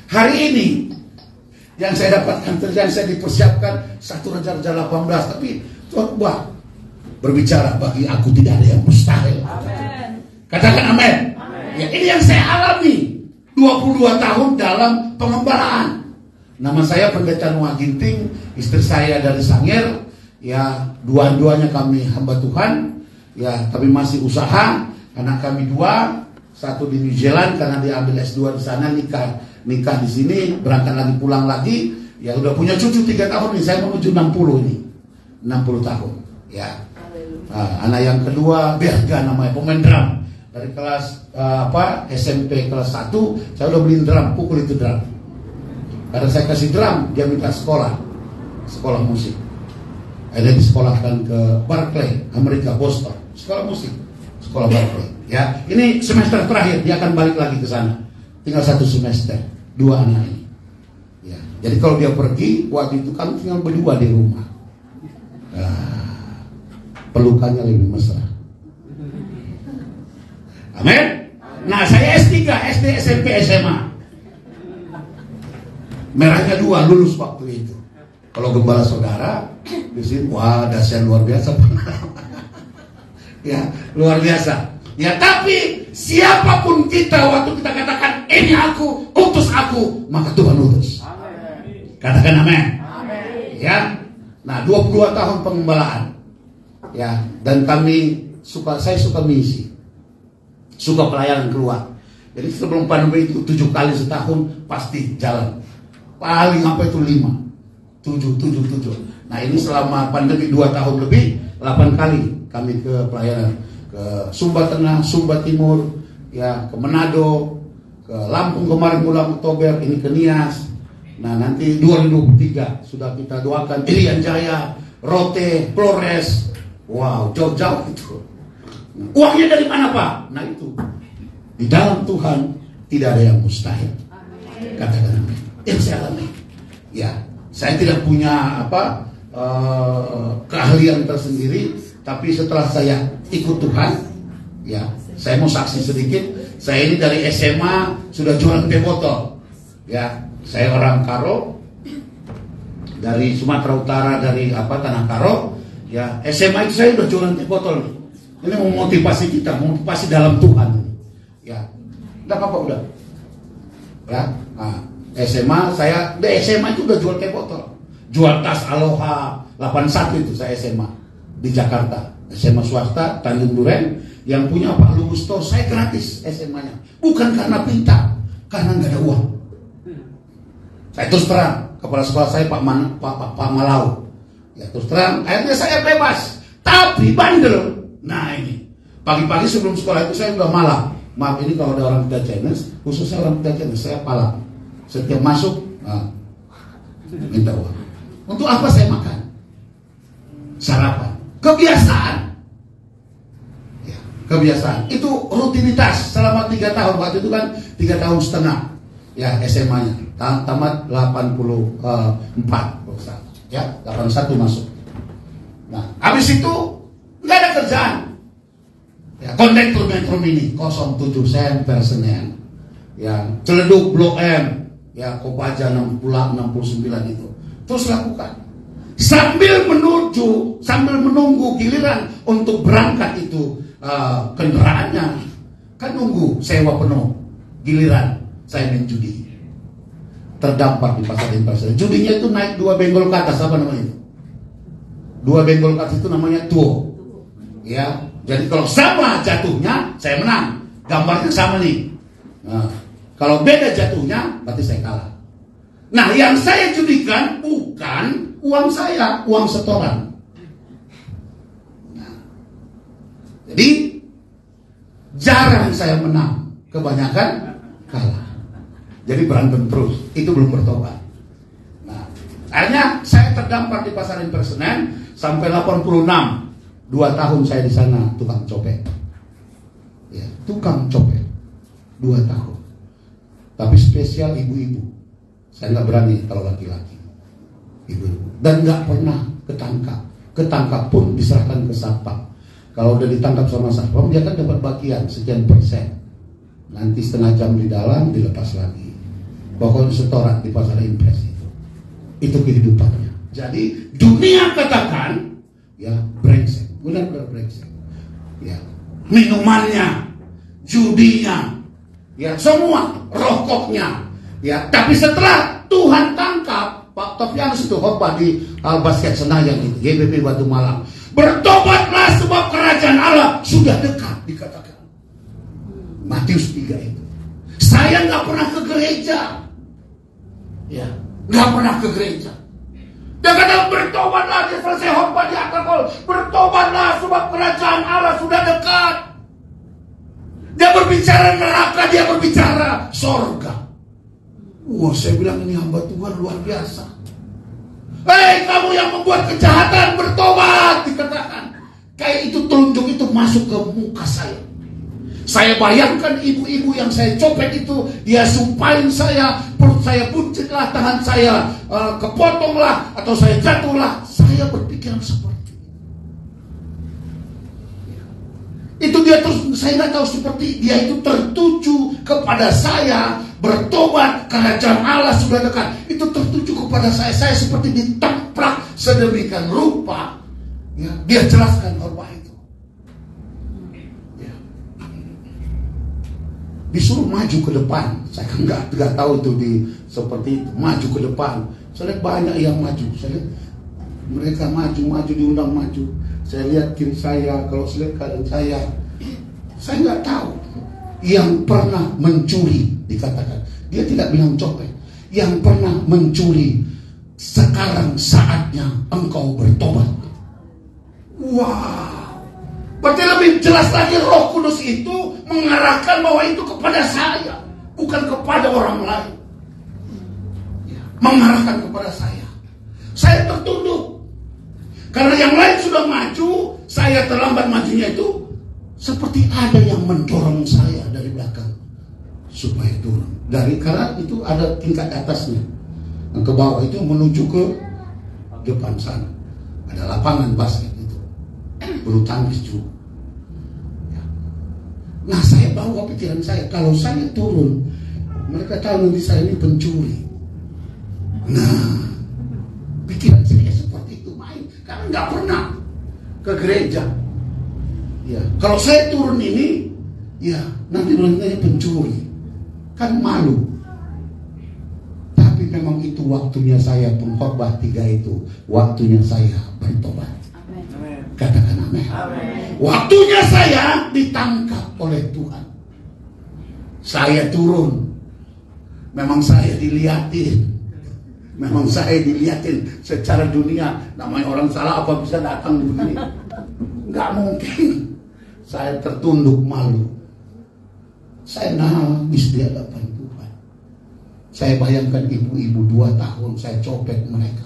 Hari ini yang saya dapatkan kerjaan, saya dipersiapkan 1 Raja-Raja 18, tapi Tuhan ubah. Berbicara, bagi aku tidak ada yang mustahil. Amen. Katakan amin. Amen. Ya, ini yang saya alami 22 tahun dalam pengembalaan. Nama saya Pendeta Noah Ginting, istri saya dari Sangir. Ya, dua-duanya kami hamba Tuhan. Ya, tapi masih usaha. Anak kami 2, satu di New Zealand karena dia ambil S2 di sana, nikah di sini, berangkat lagi pulang lagi. Ya, udah punya cucu 3 tahun nih, saya menuju 60 ini. 60 tahun. Ya. Anak yang kedua Berga namanya, pemain drum. Dari kelas SMP kelas 1 saya udah beliin drum, pukul itu drum. Karena saya kasih drum, dia minta sekolah musik. Ada disekolahkan ke Berkeley, Amerika, Boston, sekolah musik, sekolah Berkeley. Ya, ini semester terakhir dia akan balik lagi ke sana. Tinggal 1 semester, 2 anak ini. Ya, jadi kalau dia pergi, waktu itu kan tinggal berdua di rumah. Pelukannya lebih mesra. Amin. Nah, saya S3, SD, SMP, SMA. Merahnya 2, lulus waktu itu. Kalau gembala saudara di sini, wah, dahsyat luar biasa. Ya, luar biasa. Ya, tapi siapapun kita waktu kita katakan ini aku, utus aku, maka Tuhan utus. Amen. Katakan amin. Amen. Ya. Nah, 22 tahun pengembalaan. Ya, dan saya suka misi. Suka pelayanan keluar. Jadi sebelum pandemi itu 7 kali setahun pasti jalan. Paling apa itu 5. 7. Nah, ini selama pandemi 2 tahun lebih, 8 kali kami ke pelayanan. Ke Sumba Tengah, Sumba Timur, ya, ke Manado, ke Lampung kemarin bulan Oktober, ini ke Nias. Nah, nanti 2023 sudah kita doakan Irian Jaya, Rote, Flores. Wow, jauh-jauh itu. Uangnya dari mana, Pak? Nah, itu di dalam Tuhan tidak ada yang mustahil. Katakan amin. Yang saya alami. Ya, saya tidak punya keahlian tersendiri, tapi setelah saya ikut Tuhan, ya, saya mau saksi sedikit. Saya ini dari SMA sudah jualan teh botol. Ya, saya orang Karo, dari Sumatera Utara, dari Tanah Karo. Ya, SMA itu saya udah jualan teh botol. Ini mau motivasi kita, motivasi dalam Tuhan. Ya, udah apa udah. Ya, SMA saya, di SMA itu udah jual teh botol, jual tas Aloha 81 itu saya SMA di Jakarta, SMA swasta Tanjung Duren. Yang punya Pak Lugusto, saya gratis SMA-nya, bukan karena pintar, karena nggak ada uang. Saya terus terang, kepala sekolah saya Pak Malau. Ya, terus terang, akhirnya saya bebas, tapi bandel. Nah, ini pagi-pagi sebelum sekolah itu saya udah malam. Maaf, ini kalau ada orang Pita Chinese, khususnya orang Pita Chinese, saya pala. Setiap masuk, minta uang. Untuk apa saya makan? Sarapan. Kebiasaan. Ya, kebiasaan. Itu rutinitas selama 3 tahun. Waktu itu kan 3 tahun setengah. Ya, SMA-nya. Tamat 84. Ya, 81 masuk. Nah, habis itu nggak ada kerjaan. Ya, kondektur Metro Mini 07 sen per Senin. Ya, Celeduk Blok M. Ya, Kopaja 69 itu. Terus lakukan. Sambil menunggu giliran untuk berangkat itu kendaraannya. Kan nunggu sewa penuh. Giliran saya main judi. Terdampar di pasar investasi. Judinya itu naik 2 benggol ke atas, apa namanya itu? 2 benggol ke atas itu namanya tuo. Ya, jadi kalau sama jatuhnya saya menang. Gambarnya sama nih. Nah, kalau beda jatuhnya berarti saya kalah. Nah, yang saya judikan bukan uang saya, uang setoran. Nah, jadi jarang saya menang, kebanyakan kalah. Jadi berantem terus, itu belum bertobat. Nah, akhirnya saya terdampar di pasar Impres Senen sampai 86. 2 tahun saya di sana tukang copet. Ya, tukang copet. 2 tahun. Tapi spesial ibu-ibu. Saya nggak berani kalau laki-laki. Ibu-ibu. Dan nggak pernah ketangkap. Ketangkap pun diserahkan ke satpam. Kalau udah ditangkap sama satpam, dia kan dapat bagian sekian persen. Nanti setengah jam di dalam dilepas lagi. pokoknya setoran di pasar impres itu kehidupannya. Jadi dunia katakan ya brengsek, benar-benar brengsek. Ya, minumannya, judinya, ya semua, rokoknya, ya. Tapi setelah Tuhan tangkap Pak Topianus itu khotbah di basket Senayan itu, GBP Batu Malang, bertobatlah sebab kerajaan Allah sudah dekat, dikatakan. Matius 3 itu. Saya nggak pernah ke gereja, ya, nggak pernah ke gereja. Dia kata bertobatlah, dia selesai khotbah di atas kol, bertobatlah sebab kerajaan Allah sudah dekat. Dia berbicara neraka, dia berbicara sorga. Wah, saya bilang ini hamba Tuhan luar biasa. Hei, kamu yang membuat kejahatan, bertobat, dikatakan. Kayak itu telunjuk itu masuk ke muka saya. Saya bayangkan ibu-ibu yang saya copet itu, dia sumpahin saya, perut saya buncitlah, tangan saya kepotonglah, atau saya jatuhlah. Saya berpikiran seperti itu dia terus, saya nggak tahu seperti dia itu tertuju kepada saya, bertobat, kerajaan Allah sudah dekat. Itu tertuju kepada saya seperti ditemprak sedemikian rupa. Ya, dia jelaskan khotbah itu. Ya. Disuruh maju ke depan. Saya nggak tahu itu seperti itu, maju ke depan. Saya lihat banyak yang maju. Saya lihat mereka maju diundang maju. Saya lihat kiri saya, kalau saya lihat kanan saya nggak tahu. Yang pernah mencuri, dikatakan. Dia tidak bilang copet. Yang pernah mencuri, sekarang saatnya engkau bertobat. Wow. Berarti lebih jelas lagi Roh Kudus itu mengarahkan bahwa itu kepada saya, bukan kepada orang lain. Mengarahkan kepada saya. Saya tertunduk. Karena yang lain sudah maju, saya terlambat majunya itu. Seperti ada yang mendorong saya dari belakang supaya turun. Karena itu ada tingkat atasnya. Yang ke bawah itu menuju ke depan sana. Ada lapangan basket itu. Bulu tangkis juga. Ya. Nah, saya bawa pikiran saya, kalau saya turun, mereka tahu nanti saya ini pencuri. Nah, pikiran saya seperti itu main. Karena nggak pernah ke gereja. Ya, kalau saya turun ini, ya nanti nantinya pencuri, kan malu. Tapi memang itu waktunya saya pengkhotbah 3 itu, waktunya saya bertobat. Amen. Katakan amin. Waktunya saya ditangkap oleh Tuhan. Saya turun, memang saya dilihatin. Memang saya dilihatin secara dunia. Namanya orang salah apa bisa datang begini? Nggak mungkin. Saya tertunduk malu. Saya nangis di hadapan Tuhan. Saya bayangkan ibu-ibu 2 tahun saya copet mereka.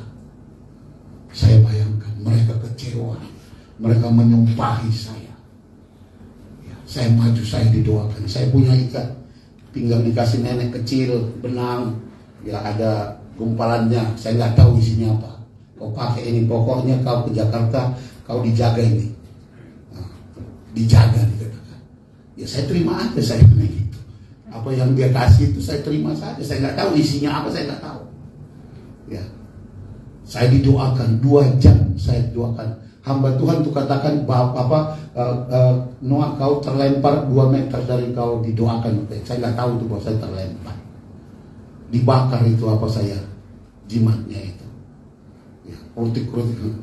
Saya bayangkan mereka kecewa. Mereka menyumpahi saya. Ya, saya maju, saya didoakan. Saya punya ikat pinggang dikasih nenek kecil, benang. Ya ada gumpalannya. Saya nggak tahu isinya apa. Kau pakai ini, pokoknya kau ke Jakarta, kau dijaga ini. Dijaga, dikatakan. Ya saya terima aja, saya begitu. Apa yang dia kasih itu saya terima saja. Saya nggak tahu isinya apa, saya nggak tahu. Ya, saya didoakan 2 jam, saya doakan. Hamba Tuhan itu katakan Noah, kau terlempar 2 meter dari kau didoakan. Saya nggak tahu itu bahwa saya terlempar. Dibakar itu apa saya, jimatnya itu. Ya, kritik.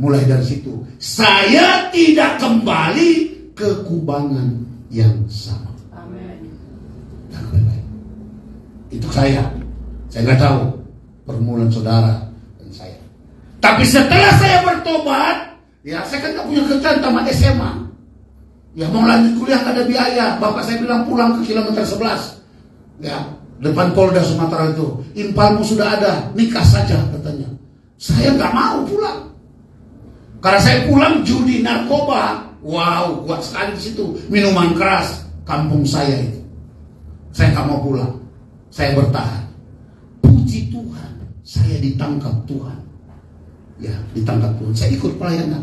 Mulai dari situ, saya tidak kembali ke kubangan yang sama. Amin. Itu saya nggak tahu permulaan saudara dan saya. Tapi setelah saya bertobat, ya saya kan nggak punya kerjaan tamat SMA. Ya mau lanjut kuliah nggak ada biaya. Bapak saya bilang pulang ke kilometer 11. Ya depan Polda Sumatera itu. Infalmu sudah ada, nikah saja katanya. Saya nggak mau pulang. Karena saya pulang judi, narkoba, wow, kuat sekali di situ. Minuman keras, kampung saya itu. Saya nggak mau pulang, saya bertahan. Puji Tuhan, saya ditangkap Tuhan. Ya, ditangkap Tuhan. Saya ikut pelayanan.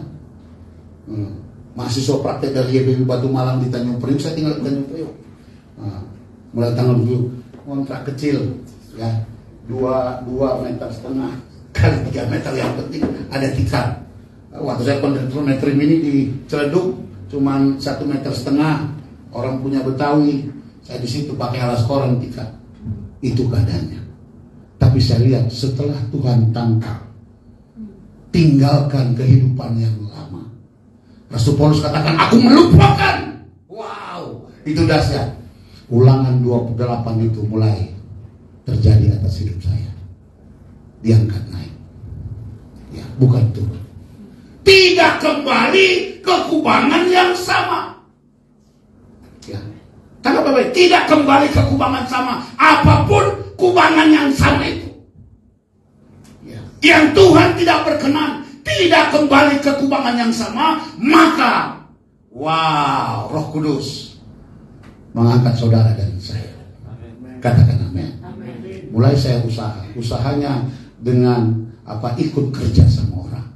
Mahasiswa praktek dari YPB Batu Malang di Tanjung Priok, saya tinggal di Tanjung Priok. Mulai tanggal kontrak kecil, ya 2,5 meter kali 3 meter, yang penting ada tikar. Waktu saya kontrak ini di Ciledug cuman 1,5 meter, orang punya Betawi, saya di situ pakai alas koran tikar. Itu keadaannya. Tapi saya lihat setelah Tuhan tangkap, tinggalkan kehidupan yang lama. Rasul Paulus katakan, aku melupakan. Wow, itu dahsyat. Ulangan 28 itu mulai terjadi atas hidup saya. Diangkat naik. Ya, bukan turun. Tidak kembali ke kubangan yang sama. Ya. Tangkap baik-baik, tidak kembali ke kubangan sama. Apapun kubangan yang sama itu. Ya. Yang Tuhan tidak berkenan, tidak kembali ke kubangan yang sama, maka wow, Roh Kudus mengangkat saudara dan saya. Katakan amin. Mulai saya usahanya dengan ikut kerja sama orang.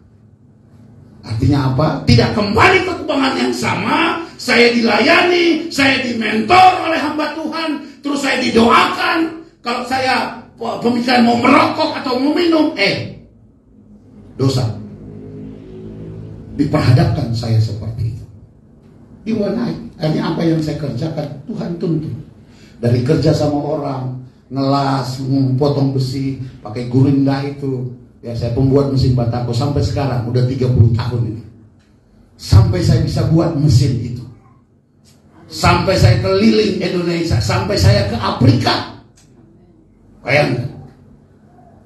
Artinya apa? Tidak kembali ke kubangan yang sama. Saya dilayani, saya dimentor oleh hamba Tuhan, terus saya didoakan. Kalau saya pemikiran mau merokok atau mau minum, dosa. Diperhadapkan saya seperti itu. Diwarnai. Hanya apa yang saya kerjakan, Tuhan tuntut. Dari kerja sama orang, ngelas, potong besi, pakai gurinda itu. Ya, saya pembuat mesin batako sampai sekarang, udah 30 tahun ini. Sampai saya bisa buat mesin itu. Sampai saya keliling Indonesia, sampai saya ke Afrika. Bayangkan.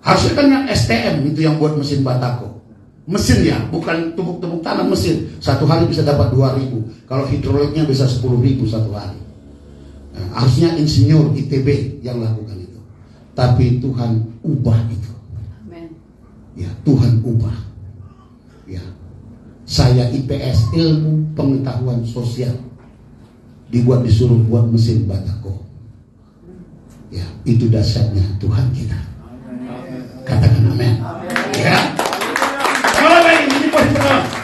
Harusnya kan yang STM itu yang buat mesin batako. Mesin ya, bukan tumpuk-tumpuk tanah, mesin. Satu hari bisa dapat 2.000. Kalau hidroliknya bisa 10.000 satu hari. Nah, harusnya insinyur ITB yang lakukan itu. Tapi Tuhan ubah itu. Amen. Ya, Tuhan ubah. Ya. Saya IPS, ilmu pengetahuan sosial. Disuruh buat mesin batako. Ya, itu dasarnya Tuhan kita. Katakan amin. Ya.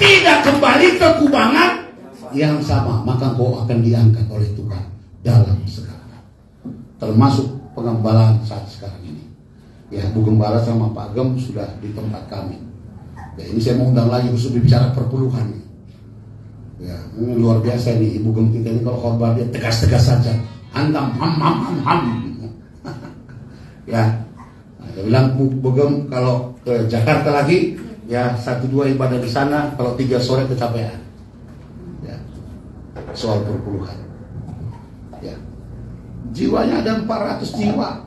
Tidak kembali ke kubangan yang sama, maka kau akan diangkat oleh Tuhan dalam segala. Termasuk pengembalaan saat sekarang ini. Ya, Bu Gembala sama Pak Gem sudah di tempat kami. Ya, ini saya mau undang lagi khusus bicara perpuluhan. Ya, ini luar biasa nih Ibu Gem kita ini, kalau khotbah dia tegas-tegas saja. Hantam ham. Ya. Nah, dia bilang Bu Gem kalau ke Jakarta lagi, ya 1-2 ibadah di sana, kalau 3 sore kecapean. Ya. Soal perpuluhan. Ya. Jiwanya ada 400 jiwa.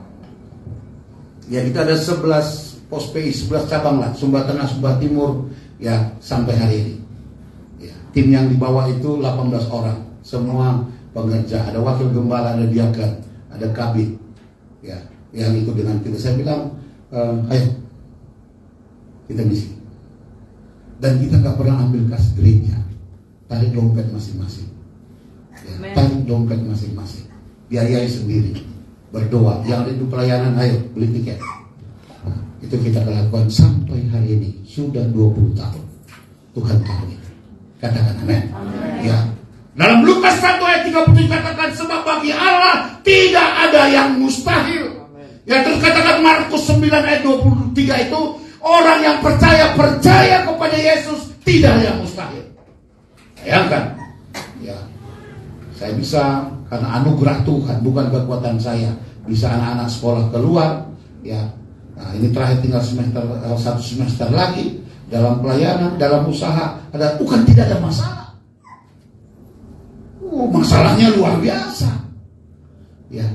Ya, kita ada 11 pos PI, 11 cabang lah, Sumba Tengah, Sumba Timur, ya sampai hari ini. Ya. Tim yang dibawa itu 18 orang, semua pengerja, ada wakil gembala, ada diaken, ada kabit. Ya, yang ikut dengan kita. Saya bilang, ayo kita misi. Dan kita nggak pernah ambil kas gereja, tarik dompet masing-masing. Ya, tarik dompet masing-masing, biayai sendiri, berdoa. Yang ada di pelayanan, ayo beli tiket. Nah, itu kita lakukan sampai hari ini, sudah 20 tahun. Tuhan tahu itu. Katakan amin. Ya. Dalam Lukas 1 ayat 30 dikatakan, sebab bagi Allah tidak ada yang mustahil. Ya, terus katakan Markus 9 ayat 23 itu, orang yang percaya kepada Yesus, tidak ada yang mustahil. Bayangkan. Ya. Saya bisa karena anugerah Tuhan, bukan kekuatan saya. Bisa anak-anak sekolah keluar, ya. Nah, ini terakhir tinggal 1 semester lagi dalam pelayanan, dalam usaha, bukan tidak ada masalah. Masalahnya luar biasa. Ya.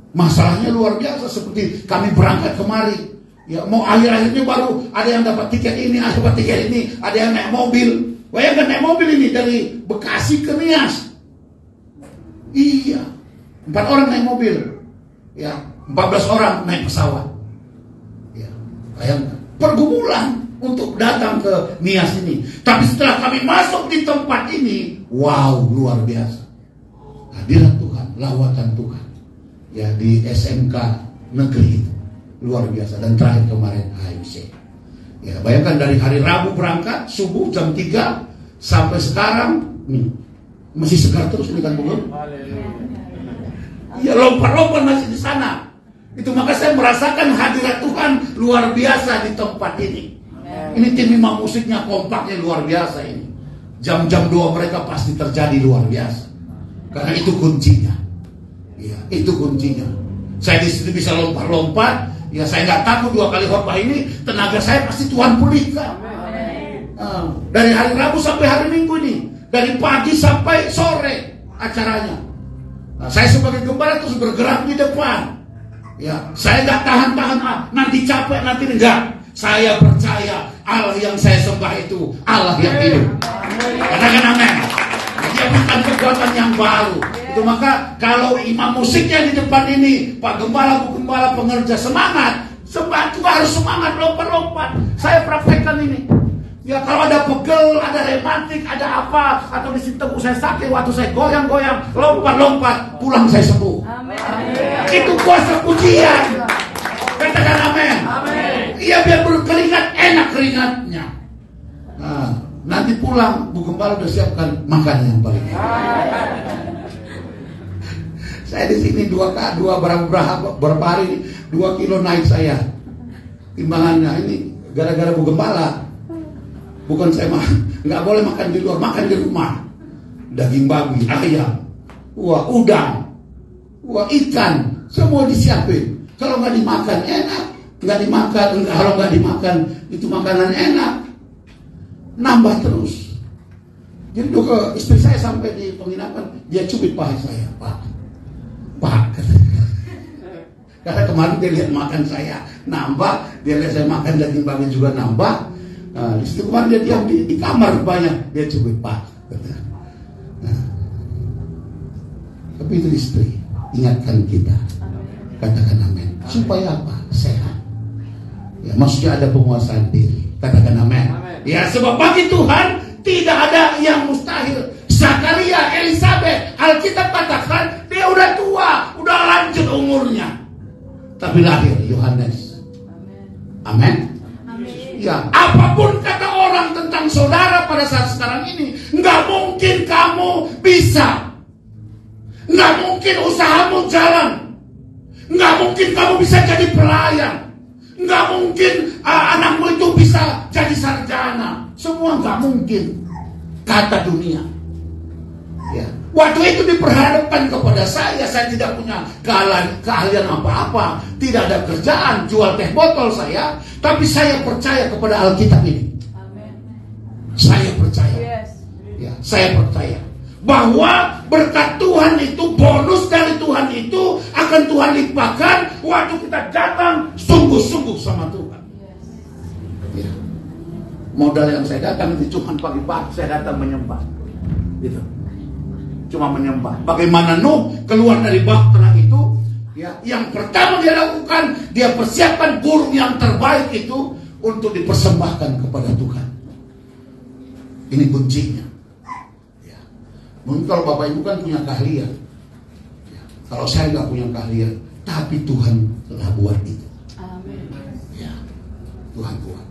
Masalahnya luar biasa, seperti kami berangkat kemari. Ya, mau akhir-akhirnya baru ada yang dapat tiket ini, ada yang naik mobil. Bayangkan naik mobil ini dari Bekasi ke Nias. Iya, 4 orang naik mobil. Ya, 14 orang naik pesawat. Ya, bayangkan pergumulan untuk datang ke Nias ini. Tapi setelah kami masuk di tempat ini, wow, luar biasa. Hadirat Tuhan, lawatan Tuhan. Ya, di SMK negeri itu. Luar biasa. Dan terakhir kemarin AMC. Ya, bayangkan dari hari Rabu berangkat subuh jam 3 sampai sekarang masih segar terus ini kan, Bu. Ya, lompat-lompat masih di sana. Itu maka saya merasakan hadirat Tuhan luar biasa di tempat ini. Ini tim imam musiknya kompaknya luar biasa ini. Jam-jam doa mereka pasti terjadi luar biasa. Karena itu kuncinya. Ya, itu kuncinya. Saya di situ bisa lompat-lompat. Ya, saya nggak takut 2 kali khotbah ini. Tenaga saya pasti Tuhan pulihkan. Dari hari Rabu sampai hari Minggu ini, dari pagi sampai sore acaranya. Saya sebagai gembala terus bergerak di depan. Ya, saya nggak tahan-tahan. Nanti capek, nanti enggak. Saya percaya Allah yang saya sembah itu Allah yang hidup. Katakan amin. Dia bukan kekuatan yang baru. Itu maka kalau imam musiknya di depan ini, Pak Gembala, Bu Gembala, pengerja semangat, sembah juga harus semangat, lompat-lompat. Saya praktekkan ini. Ya, kalau ada pegel, ada rematik, ada apa, atau di situ saya sakit, waktu saya goyang-goyang, lompat-lompat, pulang saya sembuh. Amin. Itu kuasa pujian. Katakan amin. Iya, biar berkeringat, enak keringatnya. Nah, nanti pulang, Bu Gembala udah siapkan makanan yang paling enak. Saya di sini berapa hari 2 kilo naik saya. Timbangannya ini gara-gara Bu Gembala. Bukan saya nggak boleh makan di luar, makan di rumah. Daging babi, ayam, udang, ikan, semua disiapin. Kalau nggak dimakan enak, kalau nggak dimakan itu makanan enak, nambah terus. Jadi istri saya sampai di penginapan, dia cubit paha saya, Pak. Karena kemarin dia lihat makan saya nambah, dia lihat saya makan daging babi juga nambah. Nah, di situ kemarin dia diam di kamar banyak, dia cubit Pak. Nah, tapi itu istri ingatkan kita, katakan amin. Supaya apa? Sehat. Ya, maksudnya ada penguasaan diri. Katakan amin. Ya, sebab bagi Tuhan tidak ada yang mustahil. Zakaria, Elizabeth, Alkitab katakan dia udah tua, udah lanjut umurnya, tapi lahir Yohanes. Amin. Ya, apapun kata orang tentang saudara pada saat sekarang ini, nggak mungkin kamu bisa, nggak mungkin usahamu jalan, nggak mungkin kamu bisa jadi pelayan, nggak mungkin anakmu itu bisa jadi sarjana, semua nggak mungkin kata dunia. Ya, waktu itu diperhadapkan kepada saya tidak punya keahlian apa-apa, tidak ada kerjaan, jual teh botol saya, tapi saya percaya kepada Alkitab ini. Amen. Saya percaya. Yes. Ya, saya percaya bahwa berkat Tuhan itu, bonus dari Tuhan itu akan Tuhan limpahkan waktu kita datang sungguh-sungguh sama Tuhan. Yes. Ya. Modal yang saya datang itu cuma pagi-pagi saya datang menyembah. Gitu. Cuma menyembah. Bagaimana Nuh keluar dari bahtera itu, ya, yang pertama dia lakukan, dia persiapkan burung yang terbaik itu untuk dipersembahkan kepada Tuhan. Ini kuncinya. Ya. Mungkin kalau Bapak Ibu kan punya keahlian, ya. Kalau saya nggak punya keahlian, tapi Tuhan telah buat itu. Amin. Ya, Tuhan buat.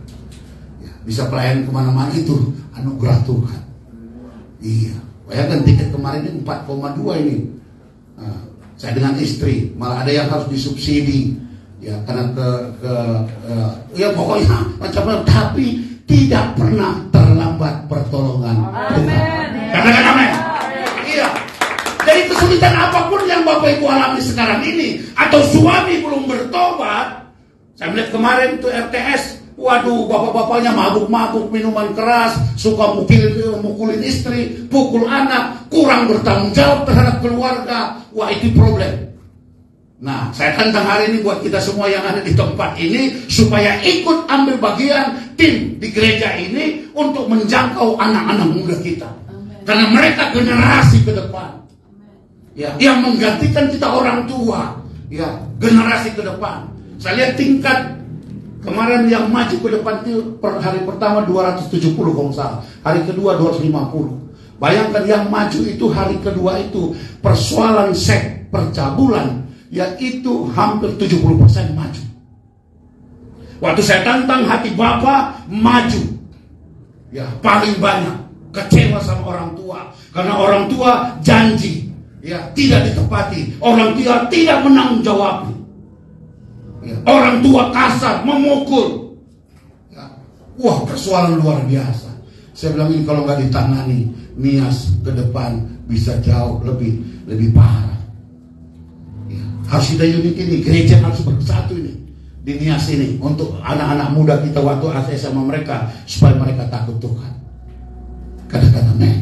Ya. Bisa pelayan kemana-mana itu anugerah Tuhan. Iya. Bayangkan tiket kemarin ini 4,2 ini. Nah, saya dengan istri, malah ada yang harus disubsidi, ya, karena ya pokoknya macam-macam. Tapi tidak pernah terlambat pertolongan Tuhan. Katakan amin. Iya. Jadi kesulitan apapun yang Bapak Ibu alami sekarang ini, atau suami belum bertobat, saya melihat kemarin itu RTS. Waduh, bapak-bapaknya mabuk-mabuk, minuman keras, suka mukulin istri, pukul anak, kurang bertanggung jawab terhadap keluarga. Wah, itu problem. Nah, saya tantang hari ini buat kita semua yang ada di tempat ini, supaya ikut ambil bagian tim di gereja ini untuk menjangkau anak-anak muda kita. Karena mereka generasi ke depan. Ya, yang menggantikan kita orang tua. Ya, generasi ke depan. Saya lihat tingkat kemarin yang maju ke depan itu per hari pertama 270 kalau salah, hari kedua 250. Bayangkan yang maju itu hari kedua itu persoalan seks percabulan, yaitu hampir 70% maju. Waktu saya tantang hati Bapak maju, ya paling banyak kecewa sama orang tua, karena orang tua janji, ya tidak ditepati, orang tua tidak menanggung jawab. Ya, orang tua kasar, memukul. Ya. Wah, persoalan luar biasa. Saya bilang ini kalau nggak ditangani, Nias ke depan bisa jauh lebih parah. Ya. Harus kita unik ini, gereja harus bersatu ini di Nias ini untuk anak-anak muda kita waktu ACS sama mereka supaya mereka takut Tuhan. Katakan amin.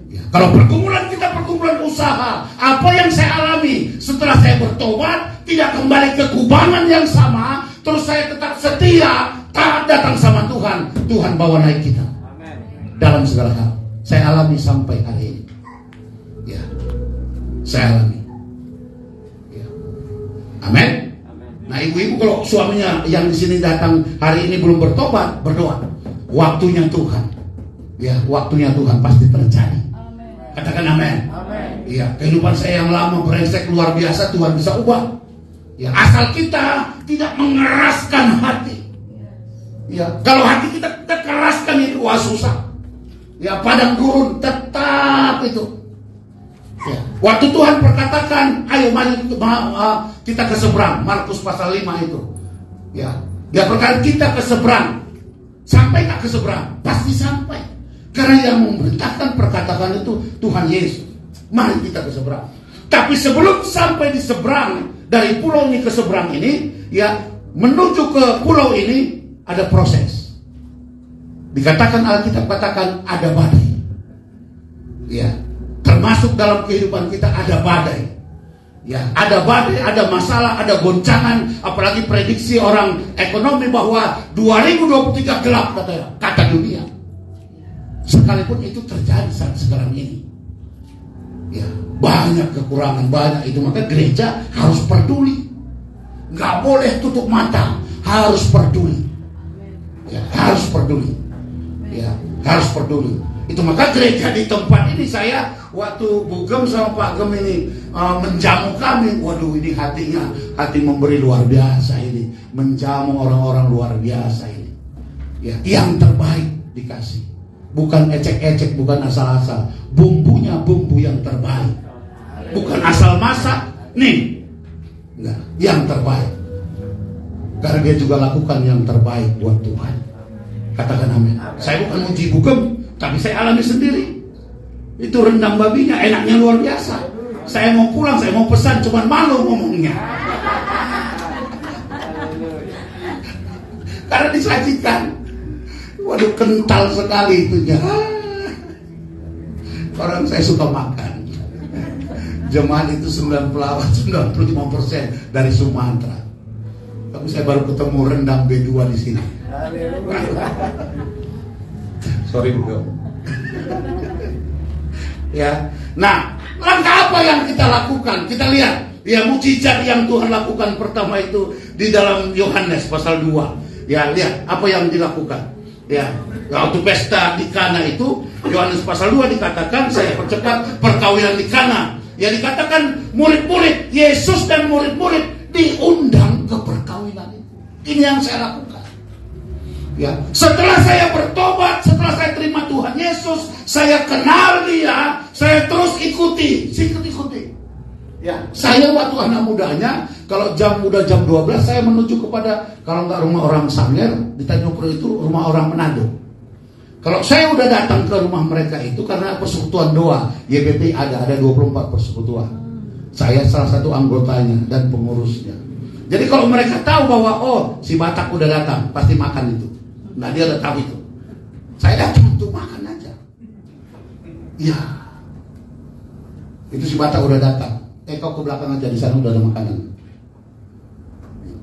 Ya. Kalau pergumulan kita pergumulan usaha, apa yang saya alami setelah saya bertobat, tidak kembali ke kubangan yang sama, terus saya tetap setia, taat datang sama Tuhan. Tuhan bawa naik kita dalam segala hal. Saya alami sampai hari ini. Ya, saya alami. Ya. Amin. Nah, ibu-ibu kalau suaminya yang di sini datang hari ini belum bertobat, berdoa. Waktunya Tuhan. Ya, waktunya Tuhan pasti terjadi. Katakan amin. Iya, kehidupan saya yang lama brengsek luar biasa, Tuhan bisa ubah. Ya, asal kita tidak mengeraskan hati. Ya, kalau hati kita keraskan itu wah susah. Ya, padang gurun tetap itu. Ya, waktu Tuhan berkatakan, ayo mari kita ke seberang, Markus pasal 5 itu. Ya, dia berkata kita ke seberang. Sampai tak ke seberang? Pasti sampai. Karena yang memerintahkan perkataan itu Tuhan Yesus. Mari kita ke seberang. Tapi sebelum sampai di seberang, dari pulau ini ke seberang ini, ya menuju ke pulau ini ada proses. Dikatakan Alkitab katakan ada badai. Ya, termasuk dalam kehidupan kita ada badai. Ya, ada badai, ada masalah, ada goncangan, apalagi prediksi orang ekonomi bahwa 2023 gelap kata dunia. Sekalipun itu terjadi saat sekarang ini. Ya, banyak kekurangan, banyak itu, maka gereja harus peduli. Nggak boleh tutup mata, harus peduli. Ya, harus peduli. Ya, harus peduli. Itu maka gereja di tempat ini saya waktu Bu Gem sama Pak Gem ini menjamu kami, waduh ini hati memberi luar biasa ini, menjamu orang-orang luar biasa ini. Ya, yang terbaik dikasih. Bukan ecek-ecek, bukan asal-asal. Bumbunya bumbu yang terbaik. Bukan asal masak, nih. Enggak, yang terbaik. Karena dia juga lakukan yang terbaik buat Tuhan. Katakan amin. Saya bukan muji bukem, tapi saya alami sendiri. Itu rendang babinya enaknya luar biasa. Saya mau pulang, saya mau pesan, cuman malu ngomongnya. Karena disajikan. Waduh, kental sekali itunya. Orang saya suka makan. Jemaat itu 95% dari Sumatera. Tapi saya baru ketemu rendang B2 di sini. Sorry Bu. Ya. Nah, langkah apa yang kita lakukan? Kita lihat. Ya, mukjizat yang Tuhan lakukan pertama itu di dalam Yohanes pasal 2. Ya, lihat apa yang dilakukan. Ya, waktu pesta di Kana itu Yohanes pasal 2 dikatakan, saya percepat, perkawinan di Kana. Ya, dikatakan murid-murid Yesus dan murid-murid diundang ke perkawinan itu. Ini yang saya lakukan. Ya, setelah saya bertobat, setelah saya terima Tuhan Yesus, saya kenal dia, saya terus ikuti. Ya, saya waktu anak mudanya, kalau udah jam 12 saya menuju kepada, kalau nggak rumah orang Sanger di Tanjung Priok itu rumah orang Manado. Kalau saya udah datang ke rumah mereka itu karena persekutuan doa YPP ada 24 persekutuan. Saya salah satu anggotanya dan pengurusnya. Jadi kalau mereka tahu bahwa oh si Batak udah datang, pasti makan itu. Nah dia udah tahu itu. Saya datang untuk makan aja. Iya. Itu si Batak udah datang. Kau ke belakang aja, di sana udah ada makanan.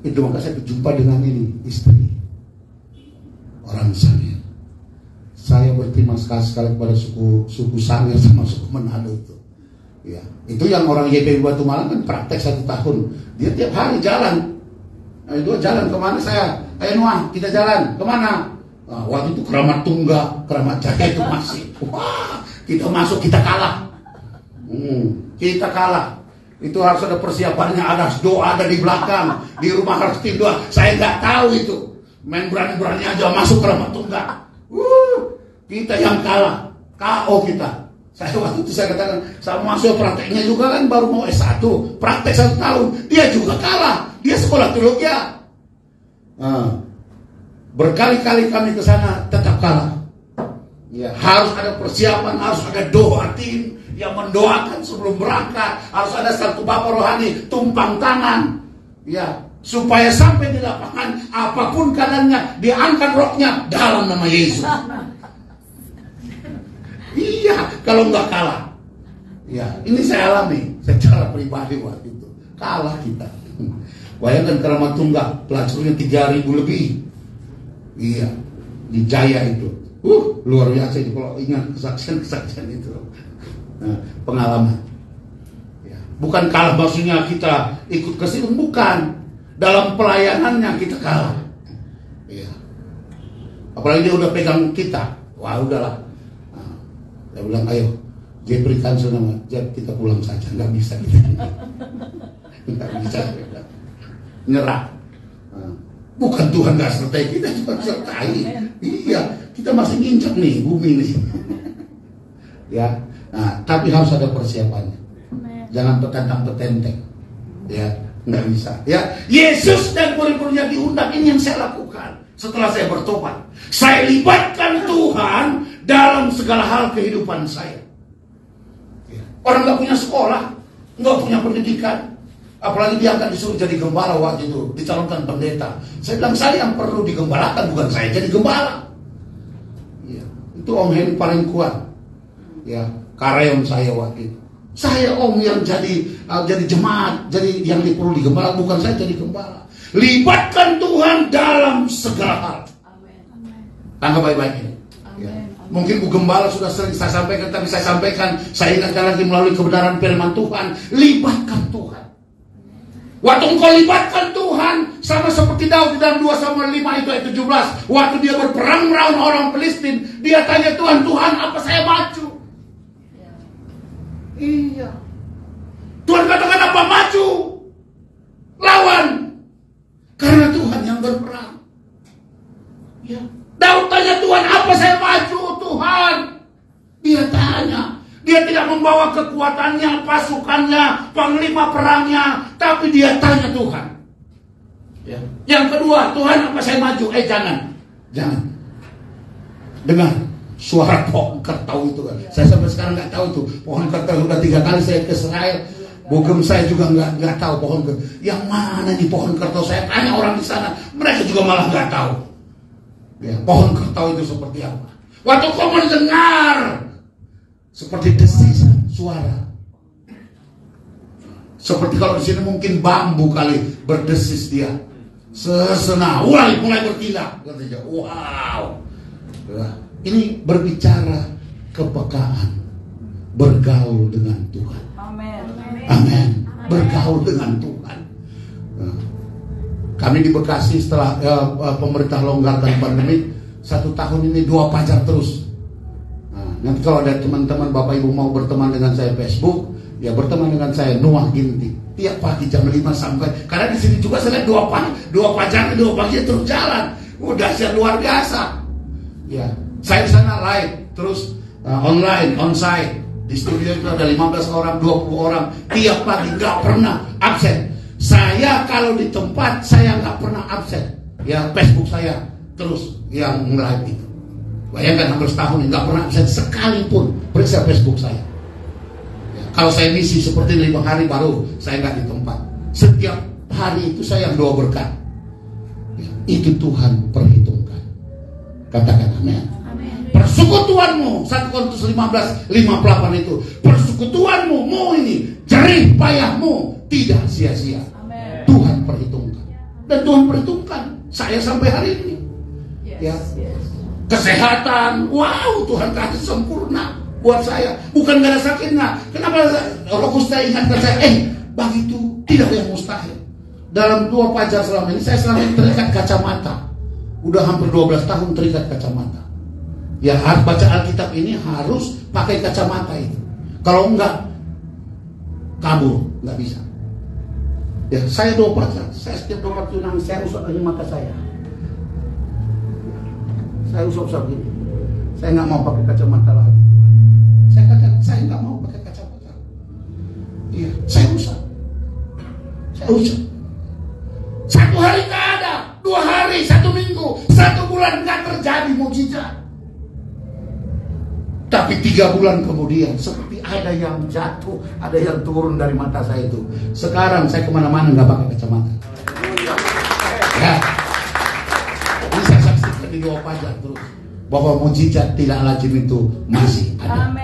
Itu maka saya berjumpa dengan ini istri orang Sanger. Saya berterima kasih sekali kepada suku Sanger sama suku Manado itu. Ya, itu yang orang YPB Batu Malang kan praktek 1 tahun. Dia tiap hari jalan. Nah, itu jalan kemana saya? Ayo Noah, kita jalan kemana? Nah, waktu itu Keramat Tunggal, Keramat Jaya itu masih. Wah, kita masuk kita kalah. Kita kalah. Itu harus ada persiapannya, ada doa ada di belakang, di rumah harus tim doa. Saya nggak tahu itu, main berani-berani aja masuk Keramat Tunggal. Kita yang kalah, KO kita. Saya waktu itu saya katakan, sama masuk prakteknya juga kan baru mau S1, praktek 1 tahun, dia juga kalah, dia sekolah teologi. Berkali-kali kami ke sana tetap kalah. Ya, harus ada persiapan, harus ada doa tim yang mendoakan sebelum berangkat, harus ada satu bapak rohani tumpang tangan, ya, supaya sampai di lapangan apapun keadaannya diangkat roknya dalam nama Yesus. Iya, kalau nggak kalah. Ya, ini saya alami secara pribadi waktu itu. Kalah kita. Bayangkan Keramat Tunggal, pelacurnya 3.000 lebih. Iya, di Jaya itu. Luar biasa itu kalau ingat kesaksian itu. Nah, pengalaman. Ya, bukan kalah maksudnya kita ikut ke situ, bukan. Dalam pelayanannya kita kalah. Iya. Apalagi dia udah pegang kita. Wah, udahlah. Saya bilang, ayo, Jeffrey cancel nama, kita pulang saja. Nggak bisa kita. Nggak bisa. Nyerah. Bukan Tuhan nggak sertai kita, juga sertai. Iya, kita masih nginjak nih bumi nih. Ya, nah, tapi harus ada persiapannya. Jangan petentang-petenteng. Ya, nggak bisa. Ya, Yesus dan murid-muridnya diundang, ini yang saya lakukan. Setelah saya bertobat, saya libatkan Tuhan dalam segala hal kehidupan saya. Orang nggak punya sekolah, nggak punya pendidikan, apalagi dia akan disuruh jadi gembala waktu itu, dicalonkan pendeta. Saya bilang, saya yang perlu digembalakan, bukan saya jadi gembala. Ya, itu Om Heni paling kuat. Ya, karyawan saya waktu itu. Saya Om yang jadi jemaat, jadi yang perlu digembala, bukan saya jadi gembala. Libatkan Tuhan dalam segala hal. Tangkap baik-baik ini. Ya. Mungkin Bu Gembala sudah sering saya sampaikan, tapi saya sampaikan, saya ingatkan lagi melalui kebenaran firman Tuhan. Libatkan Tuhan. Waktu engkau libatkan Tuhan, sama seperti Daud di dalam 2 Samuel 5 itu ayat 17. Waktu dia berperang melawan orang Filistin, dia tanya Tuhan, apa saya maju? Iya. Tuhan katakan apa maju? Lawan. Karena Tuhan yang berperang. Ya. Daud tanya Tuhan, apa saya maju Tuhan? Dia tanya. Dia tidak membawa kekuatannya, pasukannya, panglima perangnya, tapi dia tanya Tuhan. Ya. Yang kedua, Tuhan apa saya maju? Jangan. Dengar suara pohon kertau itu kan. Saya sampai sekarang nggak tahu tuh pohon kertau. Sudah 3 kali saya ke Israel. Bogem saya juga nggak tahu pohon kertau. Yang mana nih pohon kertau? Saya tanya orang di sana, mereka juga malah nggak tahu. Ya, pohon kertau itu seperti apa? Waktu kau mendengar seperti desisan suara, seperti kalau di sini mungkin bambu kali berdesis dia. Sesena, mulai berkilat. Katanya, wow. Ya, ini berbicara kepekaan, bergaul dengan Tuhan. Amin. Bergaul dengan Tuhan. Nah, kami di Bekasi setelah pemerintah longgarkan pandemi, 1 tahun ini 2 pajar terus. Nah, nanti kalau ada teman-teman Bapak Ibu mau berteman dengan saya Facebook, ya berteman dengan saya Noah Ginti. Tiap pagi jam 5 sampai, karena di sini juga saya lihat 2 pajar 2 pagi terus jalan. Udah luar biasa. Ya, saya di sana live terus online, onsite. Di studio itu ada 15 orang, 20 orang. Tiap pagi gak pernah absen. Saya kalau di tempat, saya gak pernah absen. Ya, Facebook saya terus yang live itu. Bayangkan hampir setahun ini gak pernah absen sekalipun. Periksa Facebook saya. Ya, kalau saya misi seperti 5 hari baru saya gak di tempat. Setiap hari itu saya yang doa berkat. Ya, itu Tuhan perhitungkan. Katakan amin. Persekutuanmu, 1 Korintus 15:58 itu, persekutuanmu ini jerih payahmu tidak sia-sia. Tuhan perhitungkan. Dan Tuhan perhitungkan saya sampai hari ini. Ya. Kesehatan, wow, Tuhan kasih sempurna buat saya. Bukan gak ada sakitnya. Kenapa Roh Kudus ingatkan saya, begitu tidak yang mustahil. Dalam 2 pajar selama ini, saya selalu terikat kacamata. Udah hampir 12 tahun terikat kacamata. Ya, harus baca Alkitab ini harus pakai kacamata itu. Kalau enggak, kabur, enggak bisa. Ya, saya 2 pacar. Saya setiap 2 waktu nangis, saya usap dari mata saya. Saya usap-usap gini. Saya enggak mau pakai kacamata lagi. Saya katakan, saya nggak mau pakai kacamata. Iya, saya usah. Satu hari nggak ada, 2 hari, 1 minggu, 1 bulan nggak terjadi mukjizat. Tapi 3 bulan kemudian seperti ada yang jatuh, ada yang turun dari mata saya itu. Sekarang saya kemana-mana nggak pakai kacamata. Ya, ini saya saksikan di Dua Fajar terus bahwa mukjizat tidak lazim itu masih ada.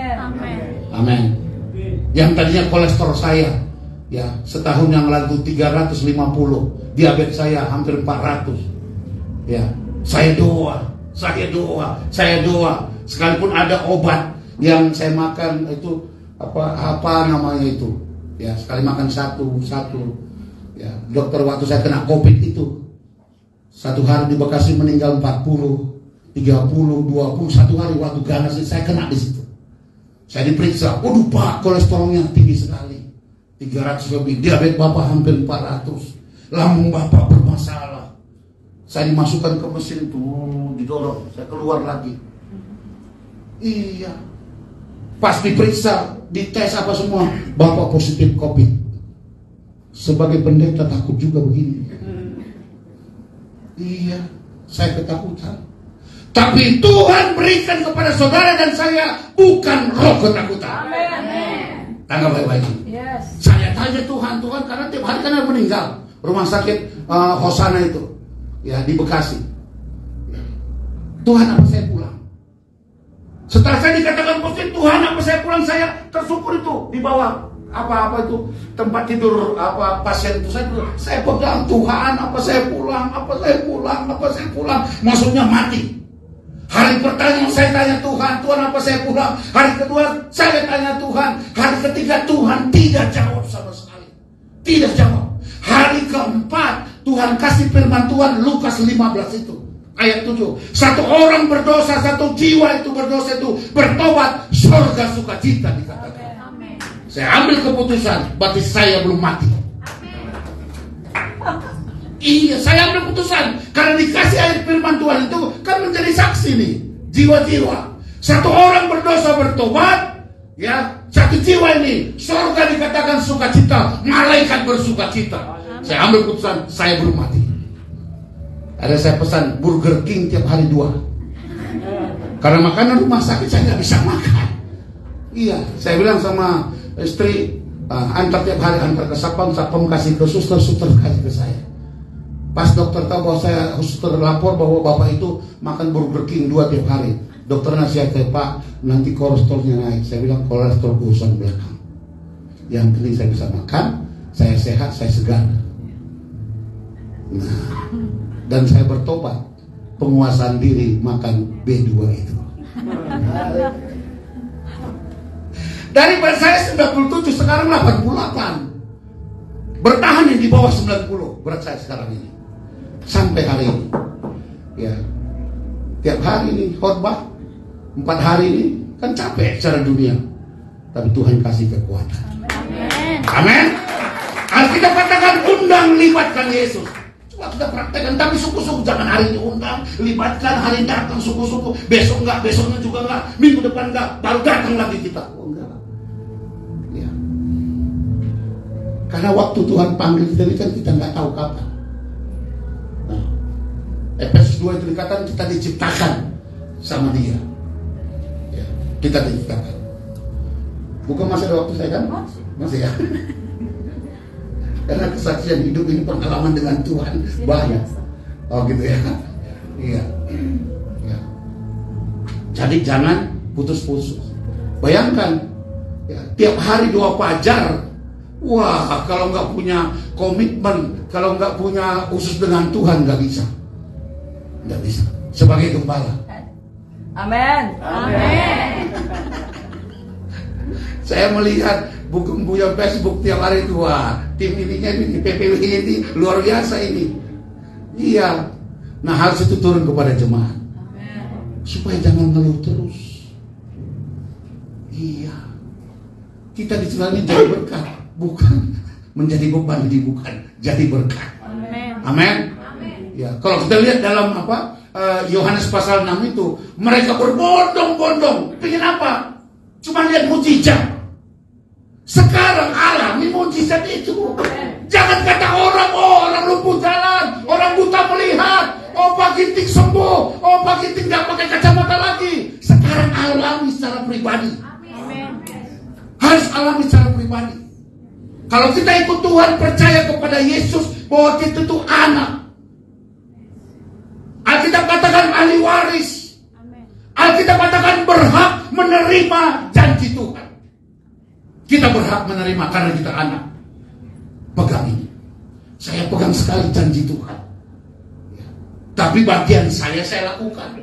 Amin. Yang tadinya kolesterol saya ya setahun yang lalu 350, diabetes saya hampir 400. Ya, saya doa. Sekalipun ada obat yang saya makan itu apa namanya itu, ya sekali makan satu. Ya, dokter waktu saya kena COVID itu 1 hari di Bekasi meninggal 40, 30, 20, 1 hari waktu ganas saya kena di situ. Saya diperiksa, waduh Pak, kolesterolnya tinggi sekali, 300 lebih, diabetes Bapak hampir 400, lambung Bapak bermasalah. Saya dimasukkan ke mesin itu, didorong, saya keluar lagi. Iya, pas diperiksa, dites apa semua, Bapak positif COVID. Sebagai pendeta takut juga begini. Iya, saya ketakutan. Tapi Tuhan berikan kepada saudara dan saya bukan roh ketakutan. Amin. Tangga baik-baik. Yes. Saya tanya Tuhan karena tiap hari kan ada meninggal. Rumah sakit Hosana itu, ya di Bekasi. Tuhan apa saya pulang? Setelah saya dikatakan positif, Tuhan apa saya pulang, saya tersyukur itu di bawah apa itu tempat tidur pasien itu saya pegang Tuhan apa saya pulang, maksudnya mati. Hari pertama saya tanya Tuhan apa saya pulang. Hari kedua saya tanya Tuhan. Hari ketiga Tuhan tidak jawab sama sekali. Tidak jawab. Hari keempat Tuhan kasih firman Tuhan Lukas 15 itu. Ayat 7. 1 orang berdosa, 1 jiwa itu berdosa itu bertobat, surga sukacita dikatakan. Amen. Saya ambil keputusan, berarti saya belum mati. Iya, saya ambil keputusan karena dikasih ayat firman Tuhan itu kan menjadi saksi nih, jiwa-jiwa. 1 orang berdosa bertobat, ya, 1 jiwa ini surga dikatakan sukacita, malaikat bersukacita. Saya ambil keputusan, saya belum mati. Ada saya pesan Burger King tiap hari 2. Karena makanan rumah sakit saya nggak bisa makan. Iya, saya bilang sama istri, antar tiap hari, antar ke satpam kasih ke suster kasih ke saya. Pas dokter tahu bahwa saya suster lapor bahwa bapak itu makan Burger King 2 tiap hari. Dokter nasihatnya, Pak, nanti kolesterolnya naik. Saya bilang kolesterol urusan belakang. Yang penting saya bisa makan, saya sehat, saya segar. Nah, dan saya bertobat, penguasaan diri makan B2 itu. Dari berat saya 97, sekarang 88. Bertahan di bawah 90 berat saya sekarang ini. Sampai hari ini. Ya. Tiap hari ini khotbah 4 hari ini kan capek secara dunia. Tapi Tuhan kasih kekuatan. Amin. Amin. Alkitab katakan undang libatkan Yesus. Coba kita praktekkan, tapi suku-suku jangan hari ini undang, libatkan, hari datang suku-suku, besok enggak, besoknya juga enggak, minggu depan enggak, baru datang lagi kita. Oh, enggak. Ya. Karena waktu Tuhan panggil kita ini kan kita enggak tahu kapan. Nah, Efesus 2 itu dikatakan kita diciptakan sama Dia. Ya, kita diciptakan. Bukan masih ada waktu saya kan? Masih ya. Karena kesaksian hidup ini pengalaman dengan Tuhan banyak. Oh gitu ya. Iya. Ya. Jadi jangan putus-putus. Bayangkan ya, tiap hari 2 fajar. Wah, kalau nggak punya komitmen, kalau nggak punya usus dengan Tuhan nggak bisa. Nggak bisa. Sebagai gembala. Amin. Amin. Saya melihat buku punya Facebook tiap hari itu, wah, tim ini PPW ini luar biasa ini. Iya. Nah, harus itu turun kepada jemaat. Supaya jangan ngeluh terus. Iya. Kita di sini jadi berkat, bukan menjadi beban, bukan jadi berkat. Amin. Ya, kalau kita lihat dalam Yohanes pasal 6 itu, mereka berbondong-bondong. Pengen apa? cuma lihat mujizat. Sekarang alami mujizat itu. Jangan kata orang, oh orang lumpuh jalan, orang buta melihat, oh Pak Ginting sembuh, oh Pak Ginting gak pakai kacamata lagi. Sekarang alami secara pribadi. Harus alami secara pribadi. Kalau kita ikut Tuhan, percaya kepada Yesus bahwa kita itu anak. Alkitab katakan ahli waris. Alkitab katakan berhak menerima janji Tuhan. Kita berhak menerima karena kita anak. Pegang ini. Saya pegang sekali janji Tuhan. Ya. Tapi bagian saya lakukan.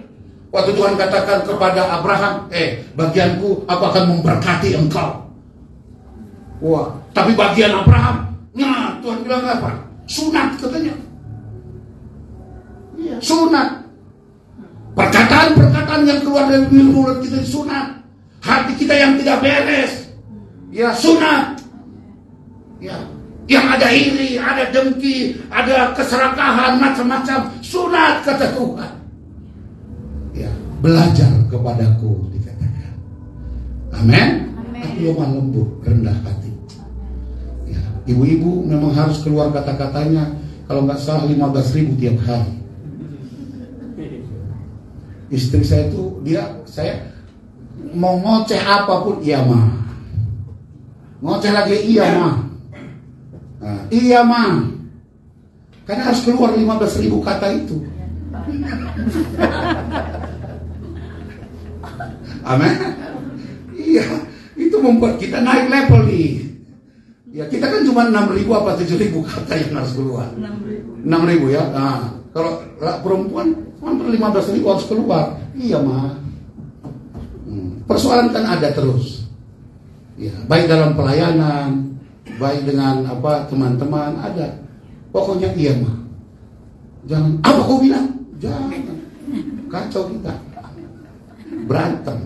Waktu Tuhan katakan kepada Abraham, bagianku aku akan memberkati engkau. Wah, tapi bagian Abraham, nah Tuhan bilang apa? Sunat katanya. Ya, sunat. Perkataan-perkataan yang keluar dari mulut kita sunat. Hati kita yang tidak beres, ya sunat. Ya, yang ada iri, ada dengki, ada keserakahan, macam-macam, sunat kata Tuhan. Ya, belajar kepadaku dikatakan. Amin. Aku lemah lembut, rendah hati. Ya, ibu-ibu memang harus keluar kata-katanya. Kalau nggak salah 15.000 tiap hari. Istri saya itu saya mau ngoceh apapun, iya mah. Ngoceh lagi, iya mah. Nah, iya mah. Karena harus keluar 15.000 kata itu. Amin. Iya, itu membuat kita naik level nih. Ya, kita kan cuma 6.000 apa 7.000 kata yang harus keluar. 6.000 ya. Nah, kalau perempuan hampir 15.000 harus keluar. Iya mah. Persoalan kan ada terus. Ya, baik dalam pelayanan, baik dengan teman-teman ada. Pokoknya iya mah. Jangan apa kau bilang? Jangan. Kacau kita. Berantem.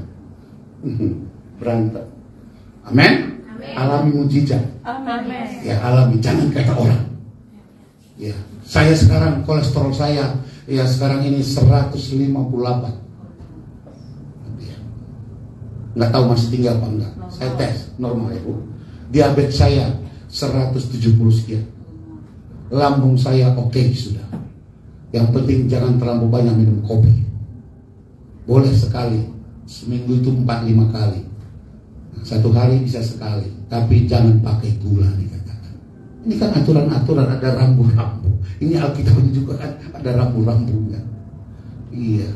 Berantem. Amin. Alami mujizat. Amin. Ya, alami, jangan kata orang. Ya, saya sekarang kolesterol saya ya sekarang ini 158. Ya. Nggak tahu masih tinggal apa enggak. Saya tes normal ya, Bu. Diabetes saya 170 sekian. Lambung saya oke sudah. Yang penting jangan terlalu banyak minum kopi. Boleh sekali. Seminggu itu 4-5 kali. Satu hari bisa sekali, tapi jangan pakai gula dikatakan. Ini kan aturan-aturan, ada rambu-rambu. Ini Alkitab juga kan ada rambu-rambunya. Iya.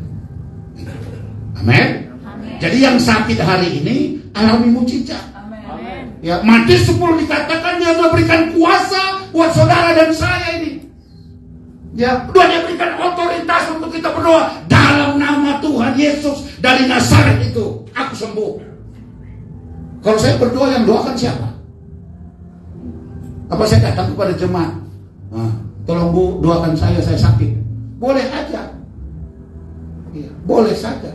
Amin. Jadi yang sakit hari ini alami mujizat. Amin. Ya, Matius 10 dikatakan dia memberikan kuasa buat saudara dan saya ini. Ya, dia berikan otoritas untuk kita berdoa dalam nama Tuhan Yesus dari Nazaret itu. Aku sembuh. Kalau saya berdoa, yang doakan siapa? Apa saya datang kepada jemaat? Nah, tolong Bu doakan saya sakit. Boleh aja. Ya, boleh saja.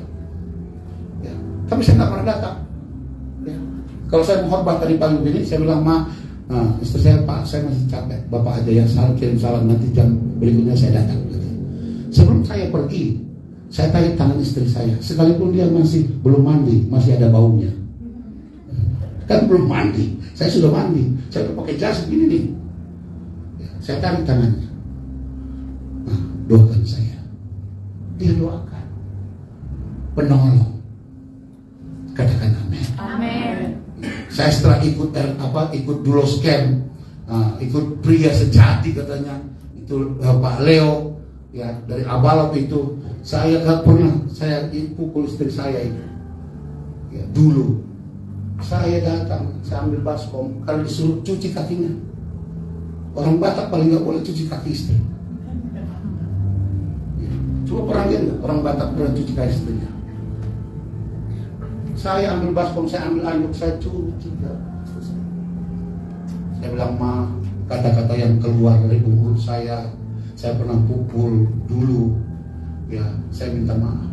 Ya, tapi saya nggak pernah datang. Ya. Kalau saya menghormat tadi pagi begini, saya bilang, Ma, istri saya, Pak, saya masih capek. Bapak aja yang salam, kirim salam, nanti jam berikutnya saya datang. Sebelum saya pergi, saya tarik tangan istri saya. Sekalipun dia masih belum mandi, masih ada baunya. Kan belum mandi, saya sudah mandi, saya udah pakai jas begini nih. Ya, saya tarik tangannya. Nah, doakan saya. Dia doakan. Penolong. Katakan amin. Amin. Saya setelah ikut dulu scam, ikut pria sejati katanya, itu Pak Leo, ya dari Abalok itu, saya nggak pernah saya pukul istri saya itu. Ya, dulu. Saya datang, saya ambil baskom karena disuruh cuci kakinya. Orang Batak paling nggak boleh cuci kaki istri. Coba pernah lihat nggak orang Batak pernah cuci kaki istrinya? Saya ambil baskom, saya ambil anduk, saya cuci. Saya bilang, Ma, kata-kata yang keluar dari mulut saya pernah pukul dulu. Ya, saya minta maaf.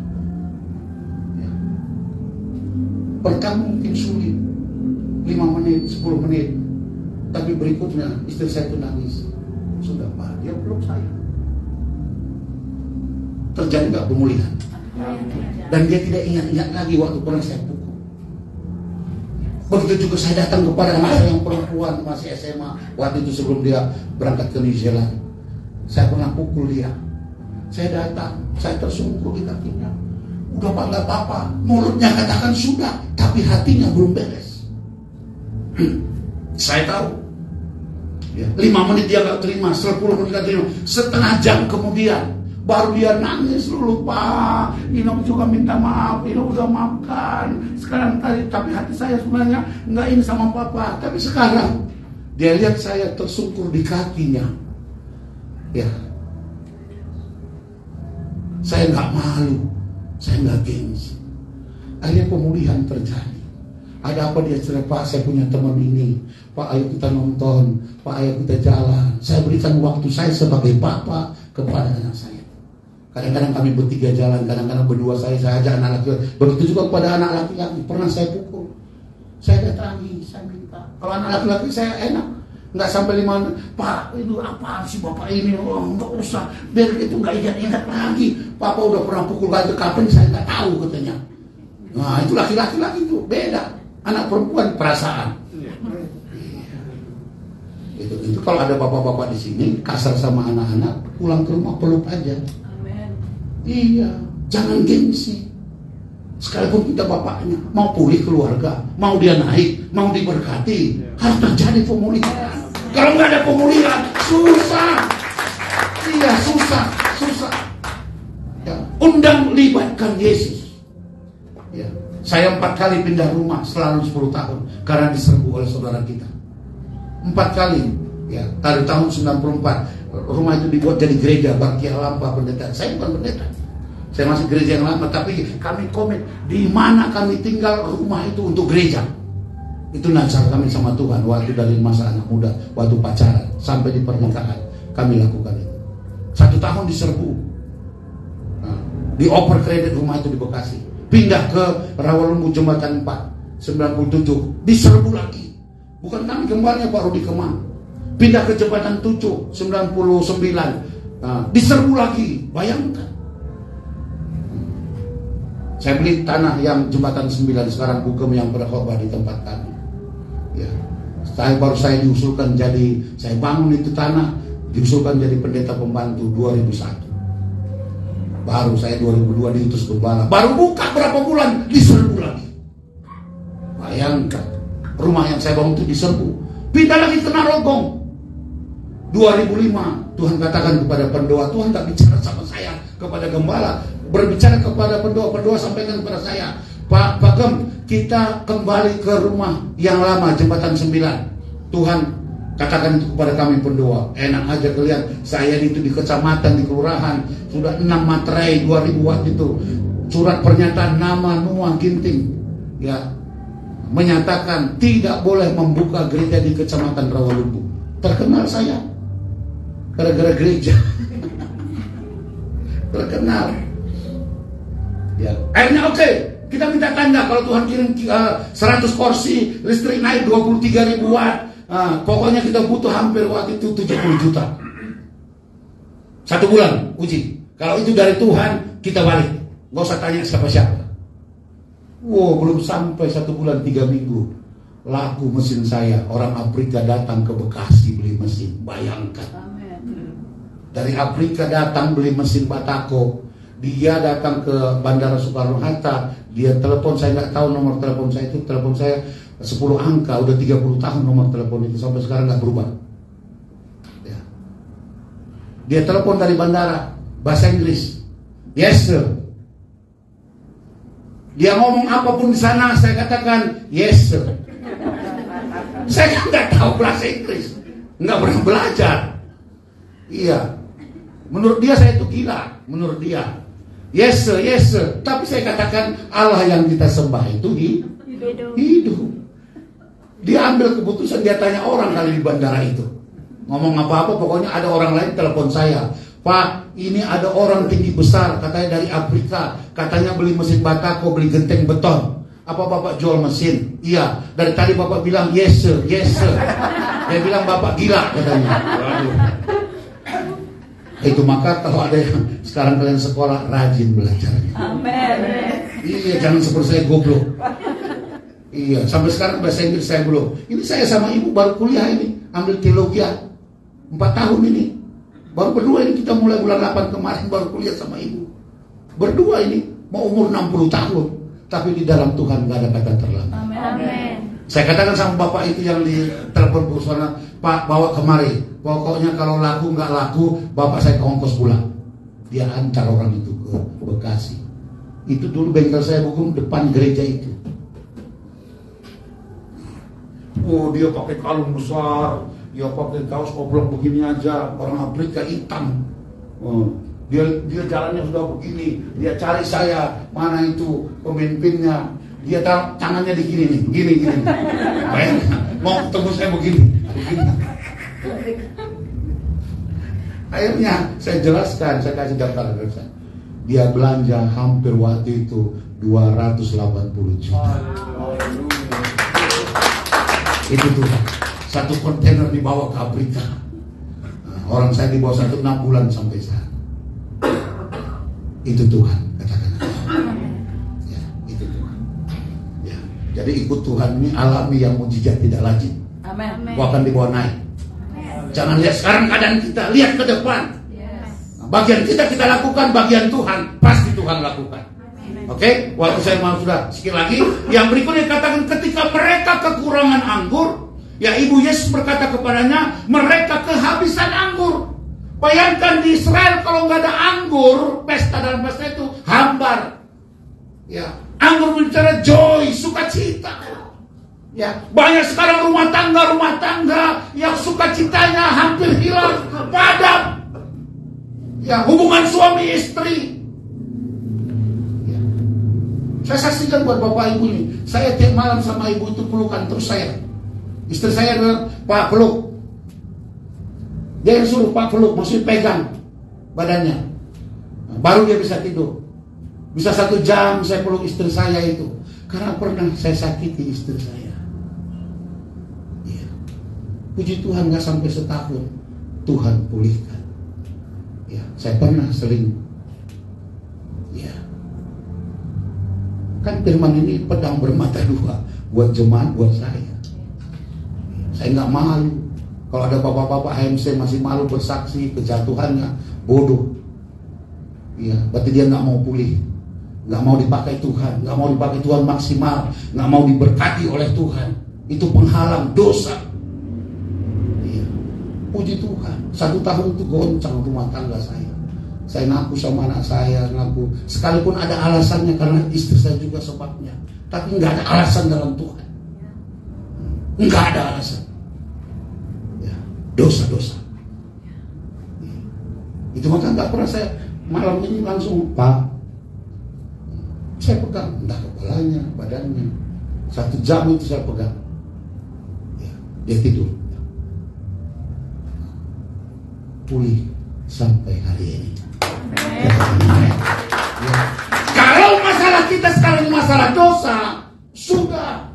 Pertama mungkin sulit 5 menit, 10 menit, tapi berikutnya istri saya itu nangis. Sudah Pak, dia belum saya. Terjadi nggak pemulihan? Dan dia tidak ingat-ingat lagi waktu pernah saya pukul. Begitu juga saya datang kepada anak saya yang perempuan masih SMA. Waktu itu sebelum dia berangkat ke New Zealand, saya pernah pukul dia. Saya datang, saya tersungkur di kakinya. Udah Pak, nggak apa-apa. Mulutnya katakan sudah, tapi hatinya belum beres. Saya tahu. Ya, 5 menit dia nggak terima, 10 menit nggak terima, setengah jam kemudian baru dia nangis dulu, Pak. Ino juga minta maaf, Ino udah maafkan. Sekarang tapi hati saya sebenarnya nggak ini sama Papa. Tapi sekarang dia lihat saya tersungkur di kakinya. Ya, saya nggak malu, saya nggak gengsi. Akhirnya pemulihan terjadi. Ada apa dia cerita, Pak, saya punya teman ini, Pak, ayo kita nonton, Pak, ayo kita jalan. Saya berikan waktu saya sebagai papa kepada anak saya. Kadang-kadang kami bertiga jalan, kadang-kadang berdua saya ajak anak laki-laki. Begitu juga kepada anak laki-laki, pernah saya pukul. Saya datangi, saya minta. Kalau anak laki-laki saya enak, nggak sampai 5 menit, Pak, itu apaan sih Bapak ini? Oh, nggak usah, biar itu nggak ingat-ingat lagi. Papa udah pernah pukul batu kapan, saya nggak tahu katanya. Nah, itu laki-laki itu beda. Anak perempuan perasaan. Itu kalau ada bapak-bapak di sini kasar sama anak-anak, pulang ke rumah peluk aja. Amin. Iya, jangan gengsi. Sekalipun kita bapaknya mau pulih keluarga, mau dia naik, mau diberkati, harus terjadi pemulihan. Kalau nggak ada pemulihan, susah. Iya, susah. Ya, undang libatkan Yesus. Ya. Saya 4 kali pindah rumah selalu 10 tahun karena diserbu oleh saudara kita. 4 kali, ya, dari tahun 94 rumah itu dibuat jadi gereja Bakti Lampa pendeta. Saya bukan pendeta, saya masih gereja yang lama, tapi kami komen di mana kami tinggal rumah itu untuk gereja. Itu nazar kami sama Tuhan waktu dari masa anak muda, waktu pacaran sampai di pernikahan kami lakukan itu. 1 tahun diserbu, nah, dioper kredit rumah itu di Bekasi. Pindah ke Rawalumbu Jembatan 4 97 diserbu lagi. Bukan kami kembarnya Pak Rudi Kemang. Pindah ke Jembatan 7 99 diserbu lagi. Bayangkan. Saya beli tanah yang Jembatan 9 sekarang Bukem yang berkhotbah di tempat kami. Ya. Saya diusulkan jadi, saya bangun itu tanah, diusulkan jadi pendeta pembantu 2001. Baru saya 2002 diutus gembala. Baru buka berapa bulan diserbu lagi. Bayangkan, rumah yang saya bangun itu diserbu. Pindah lagi ke Narogong 2005. Tuhan katakan kepada pendoa, Tuhan tak bicara sama saya, kepada gembala, berbicara kepada pendoa sampaikan kepada saya, Pak Bagem, kita kembali ke rumah yang lama Jembatan 9. Tuhan katakan itu kepada kami pendoa. Enak aja kalian, saya itu di kecamatan, di kelurahan sudah 6 materai 2000 watt itu. Surat pernyataan nama Nuah Ginting, ya, menyatakan tidak boleh membuka gereja di kecamatan Rawalumbu. Terkenal saya gara-gara gereja. Terkenal. Ya, akhirnya oke, kita minta tanda kalau Tuhan kirim 100 kursi, listrik naik 23.000 watt. Pokoknya kita butuh hampir waktu itu 70 juta 1 bulan uji. Kalau itu dari Tuhan, kita balik, gak usah tanya siapa-siapa. Wow, belum sampai 1 bulan 3 minggu laku mesin saya. Orang Afrika datang ke Bekasi beli mesin. Bayangkan. Dari Afrika datang beli mesin Batako. Dia datang ke Bandara Soekarno-Hatta. Dia telepon, saya nggak tahu nomor telepon saya itu. Telepon saya 10 angka, udah 30 tahun nomor telepon itu, sampai sekarang nggak berubah. Ya. Dia telepon dari bandara, bahasa Inggris. Yes sir. Dia ngomong apapun di sana, saya katakan yes sir. Saya kan nggak tahu bahasa Inggris, nggak pernah belajar. Iya. Menurut dia saya itu gila, menurut dia. Yes sir, yes sir. Tapi saya katakan Allah yang kita sembah itu hidup. Dia ambil keputusan, dia tanya orang kali di bandara itu. Ngomong apa-apa, pokoknya ada orang lain telepon saya. Pak, ini ada orang tinggi besar, katanya dari Afrika. Katanya beli mesin Batako, beli genteng beton. Apa Bapak jual mesin? Iya, dari tadi Bapak bilang yes sir, yes sir. Dia bilang Bapak gila katanya. Itu maka kalau ada yang sekarang kalian sekolah, rajin belajar. Amin. Iya, jangan seperti saya goblok. Iya, sampai sekarang bahasa Inggris saya belum. Ini saya sama ibu baru kuliah ini, ambil teologi 4 tahun ini. Baru berdua ini kita mulai bulan 8 kemarin baru kuliah sama ibu. Berdua ini mau umur 60 tahun, tapi di dalam Tuhan gak ada kata terlambat. Amin. Saya katakan sama bapak itu yang di telepon perusahaan, Pak bawa kemari. Pokoknya kalau laku nggak laku, bapak saya ke ongkos pulang. Dia antar orang itu ke Bekasi. Itu dulu bengkel saya bukan depan gereja itu. Oh dia pakai kalung besar, dia pakai kaos oblong begini aja, orang Afrika hitam. Oh, dia jalannya sudah begini, dia cari saya, mana itu pemimpinnya. Dia taruh tangannya di gini nih, gini. Bayangkan, mau ketemu saya begini. Akhirnya saya jelaskan, saya kasih daftar saya. Dia belanja hampir waktu itu 280 juta. Itu tuh satu kontainer dibawa ke Afrika. Orang saya dibawa 6 bulan sampai sana. Itu Tuhan, katakan. Ya, itu Tuhan. Ya, jadi ikut Tuhan ini alami yang mujizat tidak lazim. Amin. Kau akan dibawa naik. Jangan lihat sekarang keadaan kita, lihat ke depan. Nah, bagian kita lakukan, bagian Tuhan pasti Tuhan lakukan. Oke, waktu saya mau sudah sekali lagi. Yang berikutnya katakan ketika mereka kekurangan anggur, ya Ibu Yesus berkata kepadanya, mereka kehabisan anggur. Bayangkan di Israel kalau nggak ada anggur, pesta dalam pesta itu hambar. Ya, anggur bicara joy, sukacita. Ya, banyak sekarang rumah tangga yang sukacitanya hampir hilang, padam. Ya, hubungan suami istri. Saya saksikan buat bapak ibu ini. Saya tiap malam sama ibu itu pelukan terus saya. Istri saya bilang, Pak peluk. Dia yang suruh Pak peluk, maksudnya pegang badannya. Nah, baru dia bisa tidur. Bisa 1 jam saya peluk istri saya itu. Karena pernah saya sakiti istri saya. Ya. Puji Tuhan gak sampai setahun Tuhan pulihkan. Ya, saya pernah selingkuh. Ya. Kan firman ini pedang bermata 2 buat jemaat, buat saya. Saya nggak malu. Kalau ada bapak-bapak HMC masih malu bersaksi kejatuhannya, bodoh. Iya, berarti dia nggak mau pulih, nggak mau dipakai Tuhan, nggak mau dipakai Tuhan maksimal, nggak mau diberkati oleh Tuhan. Itu penghalang dosa. Iya, puji Tuhan. 1 tahun itu goncang rumah tangga saya. Saya ngaku sama anak saya, ngaku. Sekalipun ada alasannya karena istri saya juga sebabnya. Tapi nggak ada alasan dalam Tuhan. Nggak ada alasan. Ya, dosa-dosa. Ya. Itu maka nggak pernah saya malam ini langsung, Pak. Saya pegang, entah kepalanya, badannya. 1 jam itu saya pegang. Ya, dia tidur. Pulih sampai hari ini. Ya. Kalau masalah kita sekarang ini masalah dosa, sudah,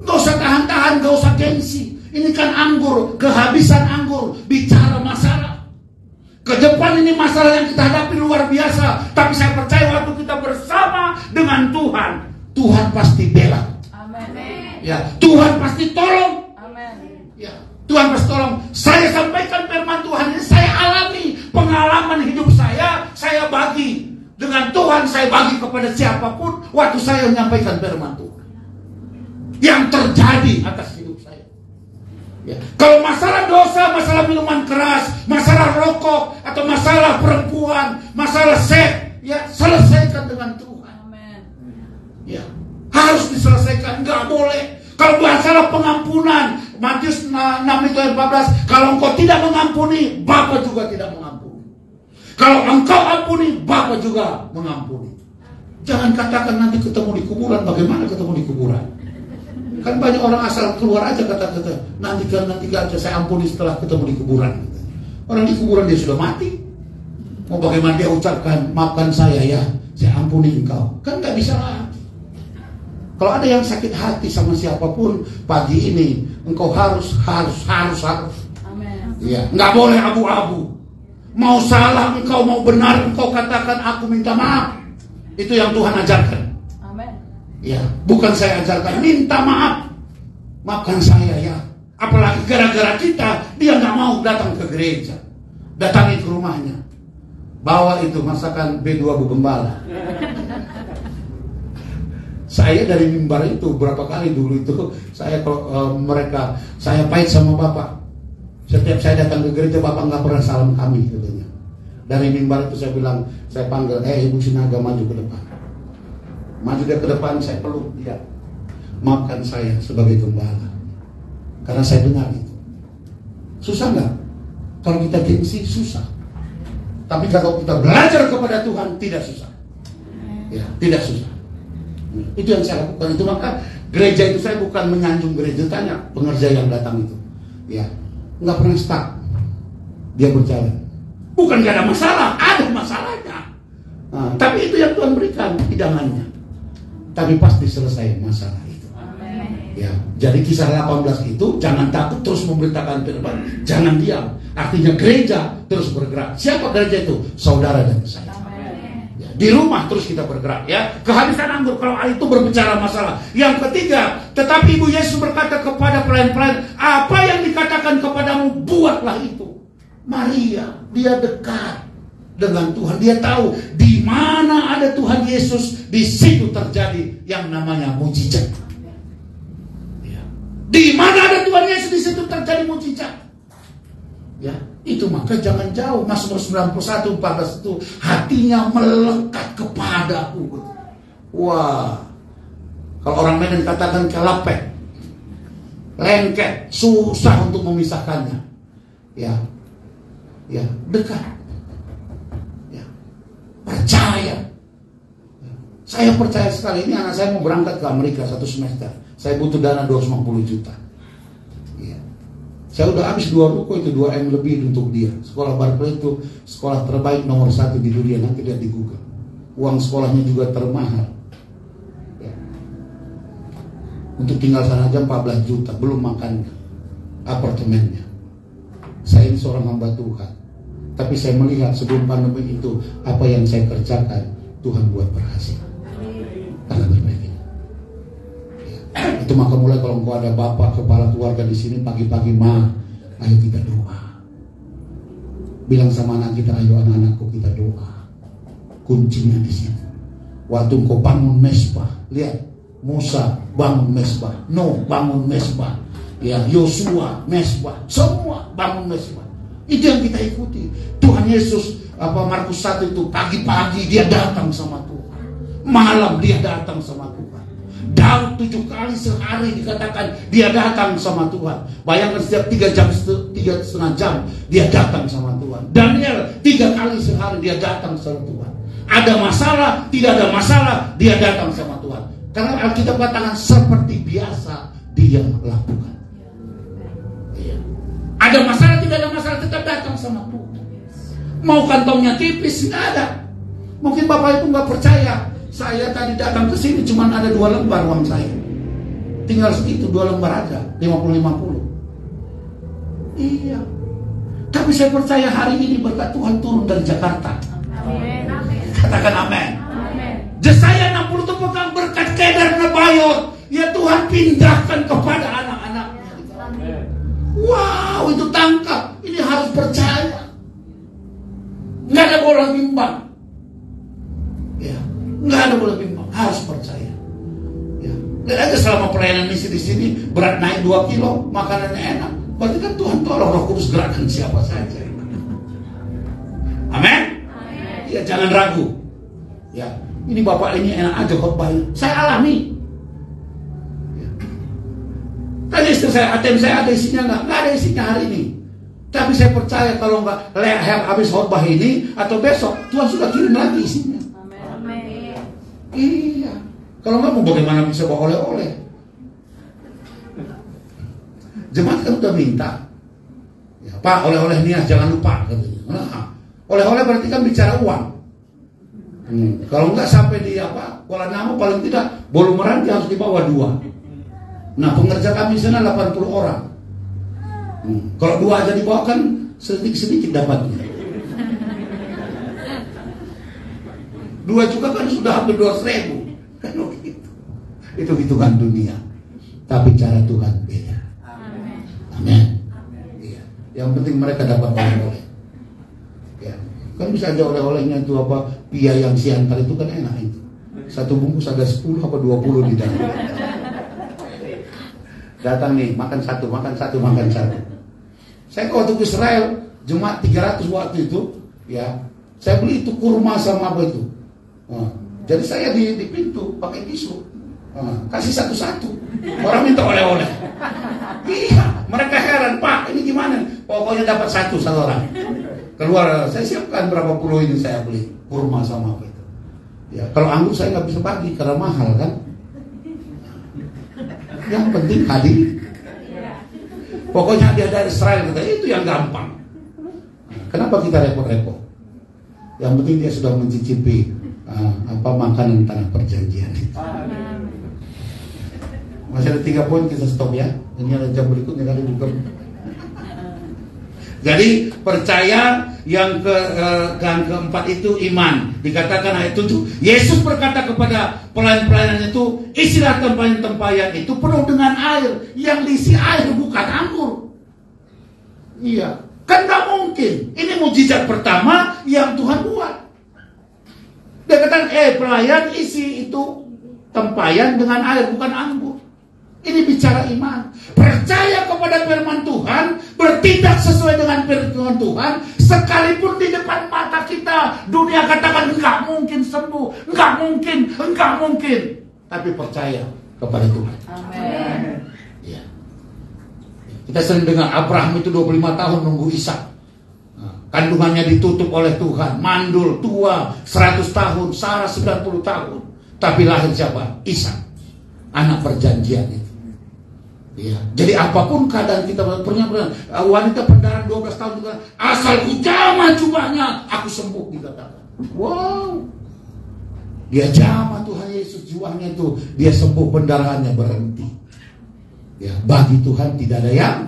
gak usah tahan-tahan, gak usah gengsi. Ini kan anggur, kehabisan anggur, bicara masalah. Ke depan ini masalah yang kita hadapi luar biasa. Tapi saya percaya waktu kita bersama dengan Tuhan, Tuhan pasti bela. Amin. Ya, Tuhan pasti tolong. Amin. Ya, Tuhan pasti tolong. Saya sampaikan firman Tuhan ini, saya alami pengalaman hidup saya bagi. Dengan Tuhan saya bagi kepada siapapun waktu saya menyampaikan firman Tuhan. Yang terjadi atas hidup saya. Ya. Kalau masalah dosa, masalah minuman keras, masalah rokok, atau masalah perempuan, masalah seks, ya selesaikan dengan Tuhan. Amin. Ya, harus diselesaikan, nggak boleh. Kalau masalah pengampunan, Matius 6 itu ayat 14, kalau engkau tidak mengampuni, Bapa juga tidak mengampuni. Kalau engkau ampuni, Bapa juga mengampuni. Jangan katakan nanti ketemu di kuburan. Bagaimana ketemu di kuburan? Kan banyak orang asal keluar aja kata-kata, nanti aja saya ampuni setelah ketemu di kuburan. Orang di kuburan dia sudah mati. Mau bagaimana dia ucapkan, maafkan saya ya, saya ampuni engkau. Kan gak bisa lah. Kalau ada yang sakit hati sama siapapun pagi ini, engkau harus. Amin. Ya, nggak boleh abu-abu. Mau salah engkau, mau benar engkau, katakan aku minta maaf. Itu yang Tuhan ajarkan. Amin. Ya, bukan saya ajarkan minta maaf, maafkan saya ya. Apalagi gara-gara kita, dia nggak mau datang ke gereja, datangi ke rumahnya, bawa itu masakan B2 Bu Gembala. Saya dari mimbar itu berapa kali dulu itu saya saya pahit sama bapak. Setiap saya datang ke gereja, bapak nggak pernah salam kami katanya. Dari mimbar itu saya bilang, saya panggil, Ibu Sinaga maju ke depan. Maju dia ke depan, saya peluk dia. Maafkan saya sebagai gembala, karena saya dengar itu. Susah nggak? Kalau kita gengsi susah. Tapi kalau kita belajar kepada Tuhan tidak susah. Ya, tidak susah. Itu yang saya lakukan. Itu maka gereja itu saya bukan menyanjung gereja, tanya pengerja yang datang itu. Ya, nggak pernah stuck. Dia berjalan. Bukan gak ada masalah, ada masalahnya. Nah, tapi itu yang Tuhan berikan hidangannya. Tapi pasti selesai masalah itu. Ya, jadi kisah 18 itu jangan takut terus memberitakan firman, jangan diam. Artinya gereja terus bergerak. Siapa gereja itu? Saudara dan saya. Ya, di rumah terus kita bergerak ya. Kehabisan anggur kalau itu berbicara masalah. Yang ketiga, tetapi Ibu Yesus berkata kepada pelayan-pelayan, apa yang dikatakan kepadamu buatlah itu. Maria, dia dekat dengan Tuhan. Dia tahu di mana ada Tuhan Yesus, di situ terjadi yang namanya mujizat. Ya. Di mana ada Tuhan Yesus, di situ terjadi mujizat. Ya, itu maka jangan jauh. Mazmur 91:14 itu hatinya melekat kepadaku. Wah, kalau orang Medan katakan kelapek, lengket, susah untuk memisahkannya. Ya. Ya, dekat. Ya, percaya. Ya. Saya percaya sekali, ini anak saya mau berangkat ke Amerika 1 semester. Saya butuh dana 250 juta. Ya. Saya udah habis 2 ruko itu 2M lebih untuk dia. Sekolah Barclay itu sekolah terbaik nomor 1 di dunia. Nanti lihat di Google. Uang sekolahnya juga termahal. Ya. Untuk tinggal sana aja 14 juta, belum makannya, apartemennya. Saya ini seorang hamba Tuhan. Tapi saya melihat sebelum pandemi itu, apa yang saya kerjakan, Tuhan buat berhasil. Karena berbeda. Ya. Itu maka mulai kalau engkau ada bapak, kepala keluarga di sini pagi-pagi, ayo kita doa. Bilang sama anak kita, ayo anak-anakku kita doa. Kuncinya di situ. Waktu engkau bangun mesbah, lihat, Musa bangun mesbah, Nuh bangun mesbah, ya Yosua mesbah, semua bangun mesbah. Itu yang kita ikuti. Tuhan Yesus, Markus 1 itu pagi-pagi dia datang sama Tuhan, malam dia datang sama Tuhan. Daud 7 kali sehari dikatakan dia datang sama Tuhan. Bayangkan setiap 3,5 jam dia datang sama Tuhan. Daniel 3 kali sehari dia datang sama Tuhan. Ada masalah, tidak ada masalah, dia datang sama Tuhan. Karena Alkitab katakan seperti biasa dia lakukan. Ada masalah, tidak ada masalah, tetap datang sama Tuhan. Mau kantongnya tipis, nggak ada. Mungkin bapak itu nggak percaya. Saya tadi datang ke sini cuma ada 2 lembar uang saya. Tinggal segitu, 2 lembar aja, 50-50. Iya. Tapi saya percaya hari ini berkat Tuhan turun dari Jakarta. Amin. Katakan amin. Jesaya 60 itu pegang berkat Kedar Nebayot. Ya Tuhan pindahkan kepada anak-anaknya. Wow, itu tangkap. Ini harus percaya. Nggak ada bola bimbang. Ya, nggak ada bola bimbang. Harus percaya. Ya, lihat aja selama pelayanan misi di sini berat naik 2 kilo, makanannya enak. Berarti kan Tuhan tolong Roh Kudus gerakan siapa saja. Amin. Ya, jangan ragu. Ya, ini bapak ini enak aja khotbahnya. Saya alami. Tadi istri saya, ATM saya ada isinya nggak ada isinya hari ini. Tapi saya percaya kalau nggak leher habis khotbah ini atau besok, Tuhan sudah kirim lagi isinya. Amin. Iya. Kalau nggak mau bagaimana bisa bawa oleh-oleh? Jemaat kan udah minta. Ya, Pak, oleh-oleh niat jangan lupa katanya. Nah, oleh-oleh berarti kan bicara uang. Kalau nggak sampai di Kuala Namu paling tidak bolu meranti harus dibawa 2. Nah, pengerja kami di sana 80 orang. Kalau 2 aja dibawa kan sedikit-sedikit dapatnya. 2 juga kan sudah hampir 200.000. Kan begitu. Itu hitungan dunia. Tapi cara Tuhan beda. Amin. Iya. Yang penting mereka dapat oleh-oleh. Ya. Kan bisa ada oleh-olehnya itu apa? Pia yang siantar itu kan enak itu. Satu bungkus ada 10 apa 20 di dalam. Datang nih, makan satu. Saya waktu ke Israel, cuma 300 waktu itu, ya. Saya beli itu kurma sama apa itu. Jadi saya di pintu pakai tisu. Kasih satu-satu. Orang minta oleh-oleh. Iya, mereka heran, Pak, ini gimana? Pokoknya dapat satu orang. Keluar, saya siapkan berapa puluh ini saya beli kurma sama apa itu. Ya, kalau anggur saya nggak bisa bagi karena mahal kan. Yang penting hadir. Pokoknya dia dari Israel kita itu yang gampang. Kenapa kita repot-repot? Yang penting dia sudah mencicipi makanan tanah perjanjian itu. Masih ada 3 poin, kita stop ya. Ini ada jam berikutnya kali bukan. Jadi percaya yang keempat itu iman. Dikatakan ayat 7, Yesus berkata kepada pelayan-pelayan itu, isilah tempayan-tempayan itu penuh dengan air. Yang diisi air bukan anggur. Iya, kan gak mungkin. Ini mukjizat pertama yang Tuhan buat. Dia katakan, pelayan isi itu tempayan dengan air bukan anggur. Ini bicara iman. Percaya kepada firman Tuhan, bertindak sesuai dengan firman Tuhan, sekalipun di depan mata kita dunia katakan enggak mungkin sembuh, enggak mungkin. Tapi percaya kepada Tuhan. Amin. Ya. Kita sering dengar Abraham itu 25 tahun nunggu Ishak. Kandungannya ditutup oleh Tuhan, mandul, tua, 100 tahun, Sarah 90 tahun. Tapi lahir siapa? Ishak, anak perjanjian itu. Ya. Jadi apapun keadaan kita, pernah wanita pendarah 12 tahun juga, asal ku jamah jubahnya, aku sembuh, dikatakan. Wow. Dia jamah Tuhan Yesus jiwanya itu, dia sembuh, pendarahannya berhenti. Ya, bagi Tuhan tidak ada yang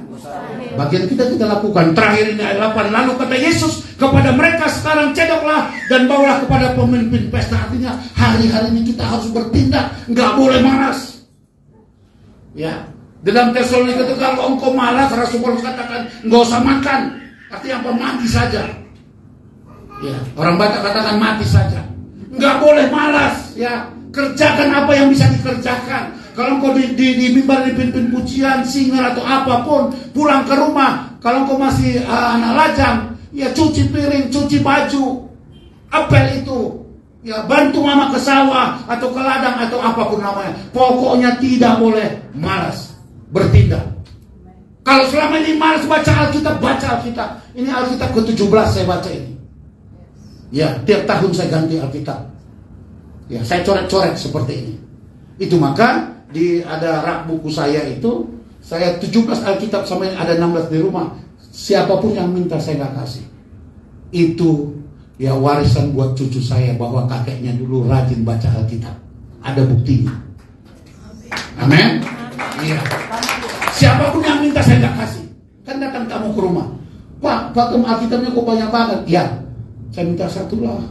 bagian kita lakukan. Terakhir ini ayat 8. Lalu kata Yesus kepada mereka, sekarang cedoklah dan bawalah kepada pemimpin pesta. Artinya hari-hari ini kita harus bertindak, nggak boleh malas. Ya. Dalam Tesalonika itu kalau engkau malas, Rasul Paulus katakan nggak usah makan. Artinya apa? Mati saja. Ya, orang Batak katakan mati saja. Nggak boleh malas. Ya, kerjakan apa yang bisa dikerjakan. Kalau engkau di mimbar dipimpin pujian, singer atau apapun, pulang ke rumah. Kalau engkau masih anak lajang, ya cuci piring, cuci baju, apel itu. Ya, bantu mama ke sawah atau ke ladang atau apapun namanya. Pokoknya tidak boleh malas. Bertindak. Kalau selama ini malas baca Alkitab, baca Alkitab. Ini Alkitab ke-17 saya baca ini. Ya, tiap tahun saya ganti Alkitab. Ya, saya coret-coret seperti ini. Itu maka ada rak buku saya itu, saya 17 Alkitab sama yang ada 16 di rumah. Siapapun yang minta saya nggak kasih. Itu ya warisan buat cucu saya bahwa kakeknya dulu rajin baca Alkitab. Ada buktinya. Amin. Iya. Siapapun yang minta saya nggak kasih. Kan datang kamu ke rumah, Pak Alkitabnya kok banyak banget. Ya, saya minta satu lah.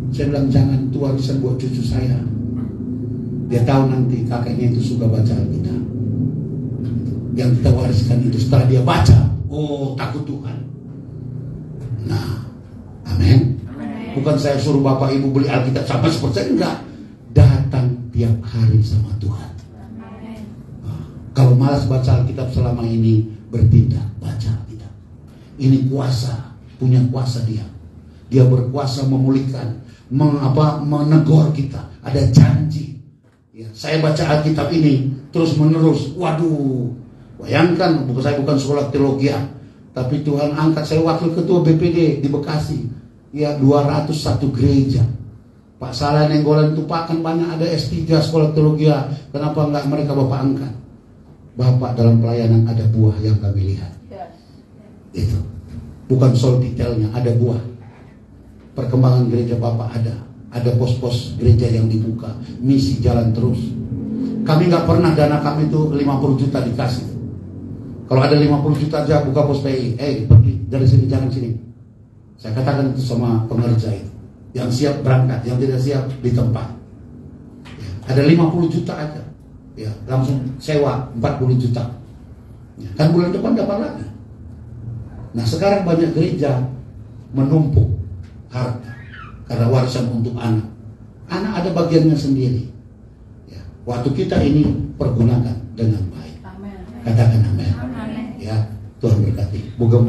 Saya bilang jangan, itu warisan buat cucu saya. Dia tahu nanti kakeknya itu suka baca Alkitab. Yang kita wariskan itu setelah dia baca, oh takut Tuhan. Nah, amin. Bukan saya suruh bapak ibu beli Alkitab sampai seperti enggak. Datang tiap hari sama Tuhan. Kalau malas baca Alkitab selama ini, bertindak, baca Alkitab. Ini kuasa, punya kuasa dia. Dia berkuasa memulihkan, menegur kita. Ada janji. Ya, saya baca Alkitab ini terus menerus. Waduh, bayangkan, saya bukan sekolah teologi, tapi Tuhan angkat saya wakil ketua BPD di Bekasi. Ya, 201 gereja. Pak Salah Nenggolan itu Pak kan banyak ada S3 sekolah teologi. Kenapa enggak mereka Bapak angkat? Bapak dalam pelayanan ada buah yang kami lihat. Itu bukan soal detailnya, ada buah. Perkembangan gereja Bapak ada pos-pos gereja yang dibuka, misi jalan terus. Kami nggak pernah dana kami itu 50 juta dikasih. Kalau ada 50 juta aja buka pos PI, pergi dari sini, jangan sini. Saya katakan itu sama pengerja itu, yang siap berangkat, yang tidak siap di tempat. Ada 50 juta aja. Ya, langsung sewa 40 juta. Ya, kan bulan depan dapat lagi. Nah, sekarang banyak gereja menumpuk harta karena warisan untuk anak. Anak ada bagiannya sendiri. Ya, waktu kita ini pergunakan dengan baik. Amin. Katakan amin. Amin. Ya, Tuhan berkati. Moga